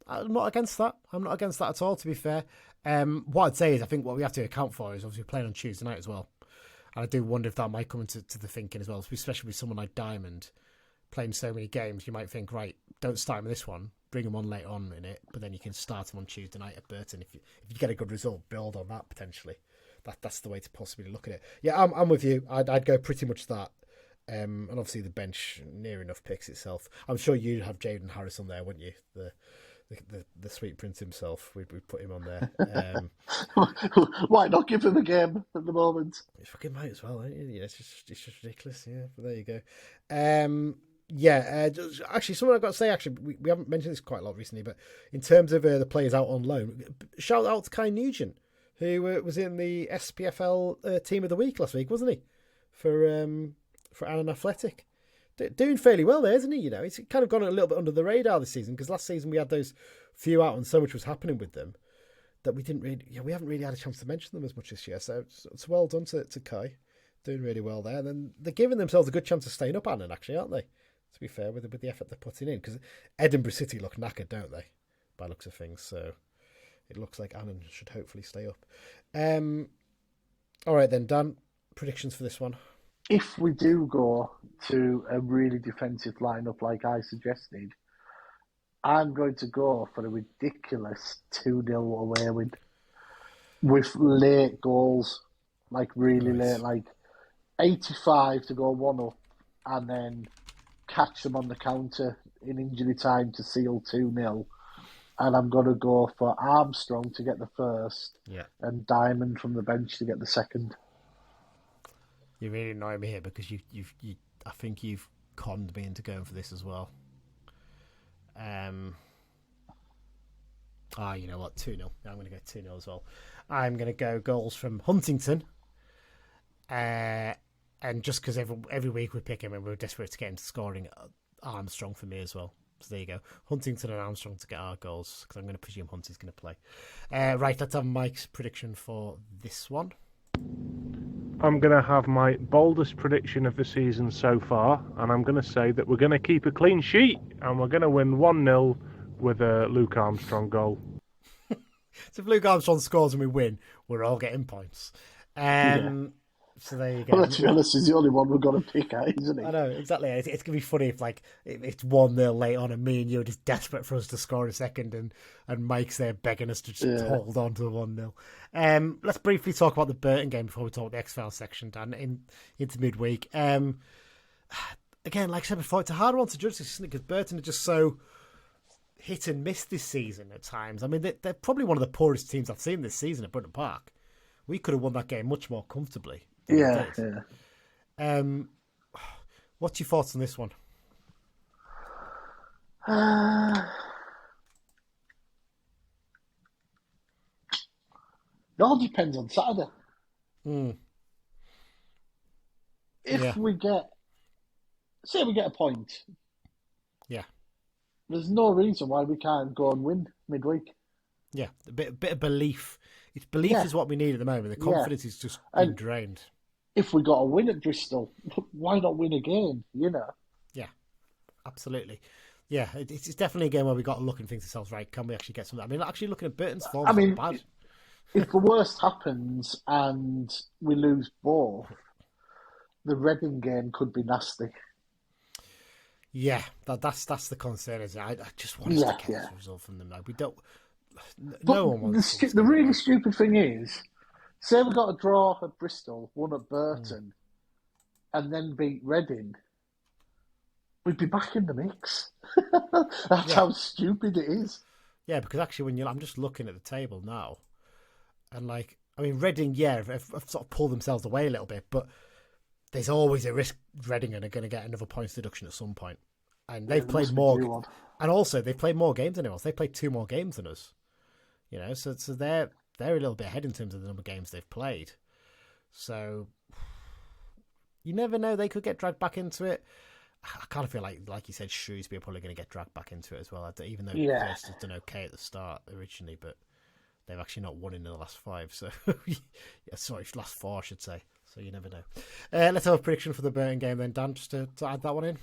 I'm not against that. I'm not against that at all, to be fair. What I'd say is I think what we have to account for is obviously playing on Tuesday night as well. And I do wonder if that might come into the thinking as well, especially with someone like Diamond playing so many games. You might think, right, don't start him in this one, bring him on later on in it, but then you can start him on Tuesday night at Burton. If you get a good result, build on that potentially. That's the way to possibly look at it. Yeah, I'm with you. I'd go pretty much that. And obviously the bench near enough picks itself. I'm sure you'd have Jaden Harris on there, wouldn't you? The sweet prince himself. We'd put him on there. Why not give him a game at the moment? You fucking might as well, ain't you? Yeah, it's just ridiculous. Yeah, but there you go. Actually, something I've got to say. Actually, we haven't mentioned this quite a lot recently, but in terms of the players out on loan, shout out to Kai Nugent, who was in the SPFL Team of the Week last week, wasn't he? For Annan Athletic. Doing fairly well there, isn't he? You know, he's kind of gone a little bit under the radar this season because last season we had those few out and so much was happening with them that we haven't really had a chance to mention them as much this year. So it's well done to Kai, doing really well there. And then they're giving themselves a good chance of staying up, Annan, actually, aren't they? To be fair, with the effort they're putting in, because Edinburgh City look knackered, don't they? By looks of things, so it looks like Annan should hopefully stay up. All right then, Dan, predictions for this one. If we do go to a really defensive lineup like I suggested, I'm going to go for a ridiculous 2-0 away win with late goals, like really late, like 85 to go 1-up and then catch them on the counter in injury time to seal 2-0. And I'm going to go for Armstrong to get the first and Diamond from the bench to get the second. You really annoy me here because you I think you've conned me into going for this as well. You know what? 2-0. I'm going to go 2-0 as well. I'm going to go goals from Huntington. And just because every week we pick him and we're desperate to get into scoring, Armstrong for me as well. So there you go. Huntington and Armstrong to get our goals because I'm going to presume Hunty's going to play. Right, let's have Mike's prediction for this one. I'm going to have my boldest prediction of the season so far, and I'm going to say that we're going to keep a clean sheet, and we're going to win 1-0 with a Luke Armstrong goal. So if Luke Armstrong scores and we win, we're all getting points. So there you go. Well, let's be honest, he's the only one we've got to pick at, isn't he? I know, exactly. It's going to be funny if it's 1-0 late on and me and you are just desperate for us to score a second and Mike's there begging us to just hold on to the 1-0. Let's briefly talk about the Burton game before we talk about the X-Files section, Dan, into midweek. Again, like I said before, it's a hard one to judge this, because Burton are just so hit and miss this season at times. I mean, they're probably one of the poorest teams I've seen this season at Brunton Park. We could have won that game much more comfortably. Yeah. What's your thoughts on this one? It all depends on Saturday. Mm. If Yeah. we get a point, Yeah. there's no reason why we can't go and win midweek. Yeah, a bit of belief. It's belief Yeah. is what we need at the moment. The confidence is just being And drained. if we got a win at Bristol, why not win again? You know. Yeah, absolutely. Yeah, it's definitely a game where we got to look and think to ourselves, right? Can we actually get something? I mean, actually looking at Burton's form, I mean, not bad. if the worst happens and we lose both, the Reading game could be nasty. Yeah, that's the concern. Is I just want us to get this result from them now. We don't. No one wants. The really stupid thing is, say we got a draw at Bristol, one at Burton, and then beat Reading, we'd be back in the mix. That's how stupid it is. Yeah, because actually, I'm just looking at the table now, and Reading, have sort of pulled themselves away a little bit, but there's always a risk Reading are going to get another points deduction at some point. And they've played more, and also they've played more games than us. They played 2 more games than us. So they're a little bit ahead in terms of the number of games they've played. So you never know; they could get dragged back into it. I kind of feel like you said, Shrewsbury are probably going to get dragged back into it as well. Even though First has done okay at the start originally, but they've actually not won in the last 5. So last 4, I should say. So you never know. Let's have a prediction for the Burton game then, Dan, just to add that one in.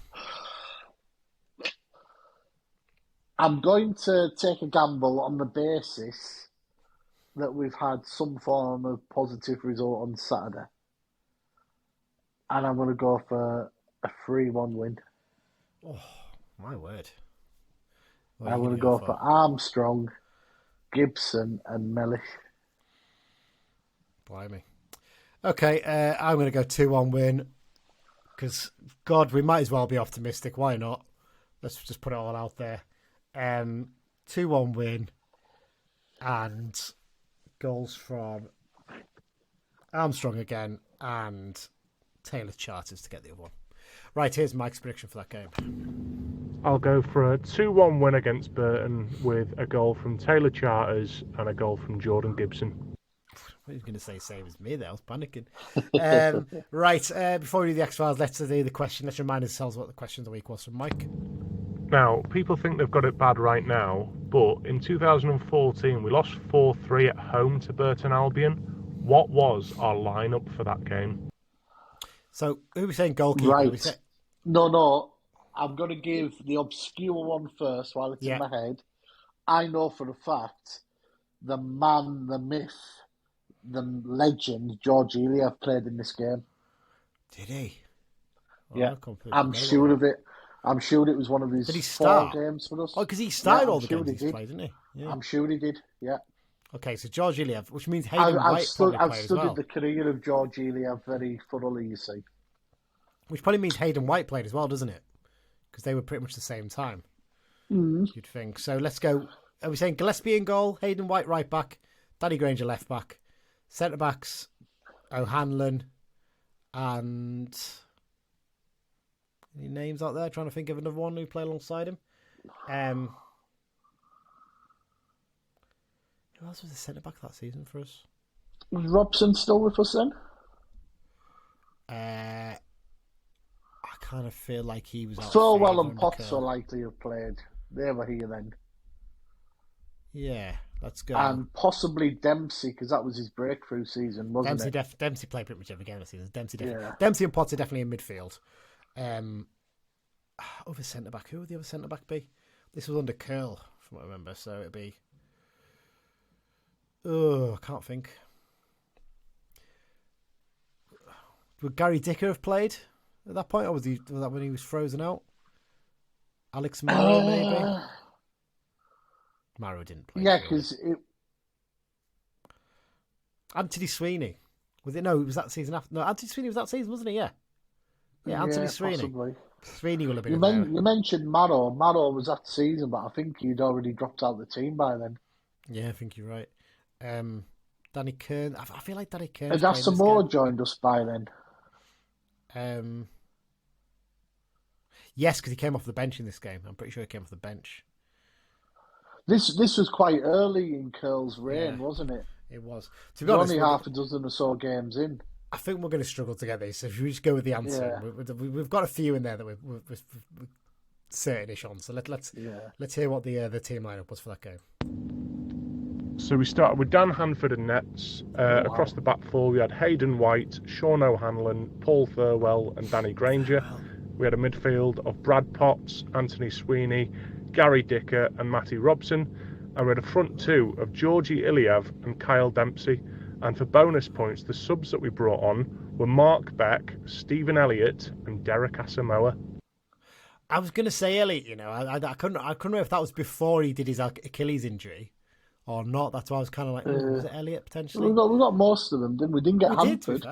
I'm going to take a gamble on the basis that we've had some form of positive result on Saturday. And I'm going to go for a 3-1 win. Oh, my word. I'm going to go for Armstrong, Gibson and Mellish. Blimey. Okay, I'm going to go 2-1 win. Because, God, we might as well be optimistic. Why not? Let's just put it all out there. 2-1 win. And goals from Armstrong again and Taylor Charters to get the other one. Right, here's Mike's prediction for that game. I'll go for a 2-1 win against Burton with a goal from Taylor Charters and a goal from Jordan Gibson. I was going to say same as me there. I was panicking. Right, before we do the X-Files, let's do the question. Let's remind ourselves what the question of the week was from Mike. Now, people think they've got it bad right now, but in 2014 we lost 4-3 at home to Bristol Albion. What was our lineup for that game? So, who are we saying goalkeeper? Right. No. I'm going to give the obscure one first while it's in my head. I know for a fact the man, the myth, the legend, George Iliev played in this game. Did he? I'm sure of it. I'm sure it was one of his 4 games for us. Oh, because he started all the games he's played, didn't he? Yeah. I'm sure he did, yeah. Okay, so George Iliev, which means Hayden White probably played as well. I've studied the career of George Iliev very thoroughly, you see. Which probably means Hayden White played as well, doesn't it? Because they were pretty much the same time, you'd think. So let's go. Are we saying Gillespie in goal, Hayden White right back, Danny Granger left back, centre-backs, O'Hanlon, and... Any names out there? Trying to think of another one who played alongside him. Who else was the centre back that season for us? Was Robson still with us then? I kind of feel like he was out. Thorwell and Potts are likely to have played. They were here then. Yeah, let's go. And possibly Dempsey, because that was his breakthrough season, wasn't it? Dempsey played pretty much every game of the season. Dempsey and Potts are definitely in midfield. Other centre back. Who would the other centre back be? This was under Curl, from what I remember. So it'd be. Oh, I can't think. Would Gary Dicker have played at that point, or was that when he was frozen out? Alex Marrow, maybe. Marrow didn't play. Yeah, because Anthony Sweeney. Was it? No, it was that season after. No, Anthony Sweeney was that season, wasn't he? Yeah. Yeah, Anthony Sweeney. Possibly. Sweeney will have been You mentioned Marrow. Marrow was that season, but I think he'd already dropped out of the team by then. Yeah, I think you're right. Danny Kearn. I feel like Danny Kearn. Had Asamoah joined us by then? Yes, because he came off the bench in this game. I'm pretty sure he came off the bench. This was quite early in Curl's reign, wasn't it? It was. To be honest, only half a dozen or so games in. I think we're going to struggle to get this. If we just go with the answer, we've got a few in there that we're certain-ish on. So let's hear what the team lineup was for that game. So we started with Dan Hanford and nets. Across the back four, we had Hayden White, Sean O'Hanlon, Paul Thirlwell and Danny Granger. We had a midfield of Brad Potts, Anthony Sweeney, Gary Dicker and Matty Robson. And we had a front two of Georgie Iliev and Kyle Dempsey. And for bonus points, the subs that we brought on were Mark Beck, Stephen Elliott and Derek Asamoah. I was going to say Elliott, I couldn't remember if that was before he did his Achilles injury or not. That's why I was kind of like, was it Elliott potentially? We got most of them, didn't we? Didn't get Hanford.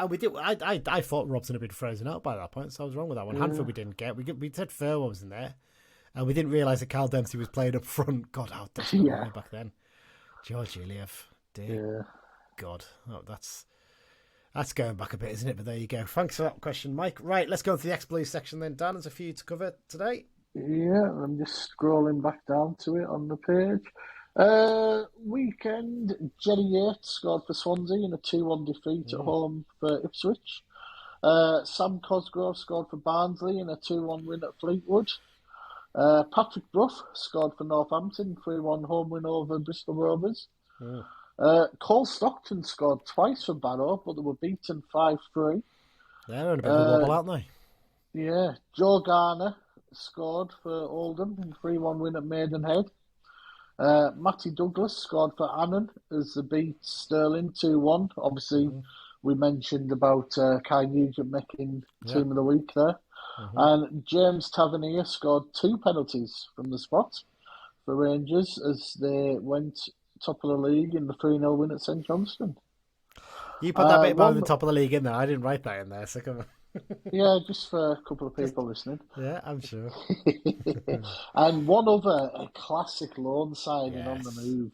We did. I thought Robson had been frozen out by that point, so I was wrong with that one. Hanford we didn't get. We said Furwell was in there, and we didn't realise that Kyle Dempsey was playing up front. God, how desperate were we back then? George Iliev, dear God, that's going back a bit, isn't it? But there you go. Thanks for that question, Mike. Right, let's go into the X-Blues section then. Dan, there's a few to cover today. Yeah, I'm just scrolling back down to it on the page. Weekend, Jerry Yates scored for Swansea in a 2-1 defeat at home for Ipswich. Sam Cosgrove scored for Barnsley in a 2-1 win at Fleetwood. Patrick Brough scored for Northampton, 3-1 home win over Bristol Rovers. Cole Stockton scored twice for Barrow, but they were beaten 5-3. They're in a bit of a wobble, aren't they? Yeah, Joe Garner scored for Oldham in 3-1 win at Maidenhead. Matty Douglas scored for Annan as they beat Stirling 2-1. Obviously, we mentioned about Kai Nugent making Team of the Week there. And James Tavernier scored 2 penalties from the spot for Rangers as they went top of the league in the 3-0 win at St Johnstone. You put that bit about the top of the league in there. I didn't write that in there, so come on. Yeah, just for a couple of people listening. Yeah, I'm sure. And one other, a classic loan signing on the move.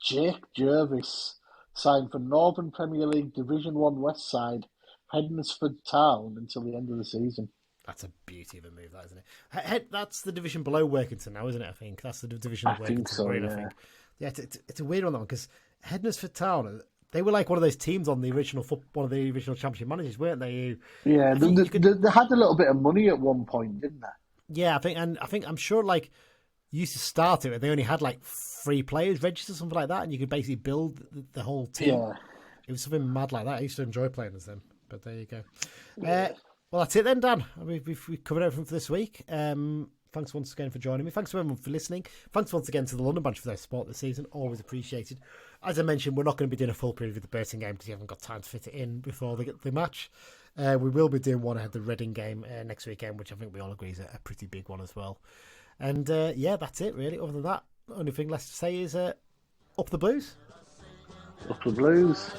Jake Jervis signed for Northern Premier League Division 1 West Side, Hednesford Town until the end of the season. That's a beauty of a move, that, isn't it? That's the division below Workington now, isn't it? I think that's the division of Workington. I think so, I think. Yeah, it's a weird one, that one, because Hednesford Town, they were like one of those teams on the original one of the original Championship managers, weren't they? They had a little bit of money at one point, didn't they? Yeah, I'm sure like you used to start it, and they only had like 3 players registered, something like that, and you could basically build the whole team. Yeah. It was something mad like that. I used to enjoy playing as them, but there you go. Well, that's it then, Dan. We've covered everything for this week. Thanks once again for joining me. Thanks to everyone for listening. Thanks once again to the London Branch for their support this season. Always appreciated. As I mentioned, we're not going to be doing a full preview of the Burton game because you haven't got time to fit it in before the match. We will be doing one ahead of the Reading game next weekend, which I think we all agree is a pretty big one as well. And that's it really. Other than that, the only thing left to say is up the Blues. Up the Blues.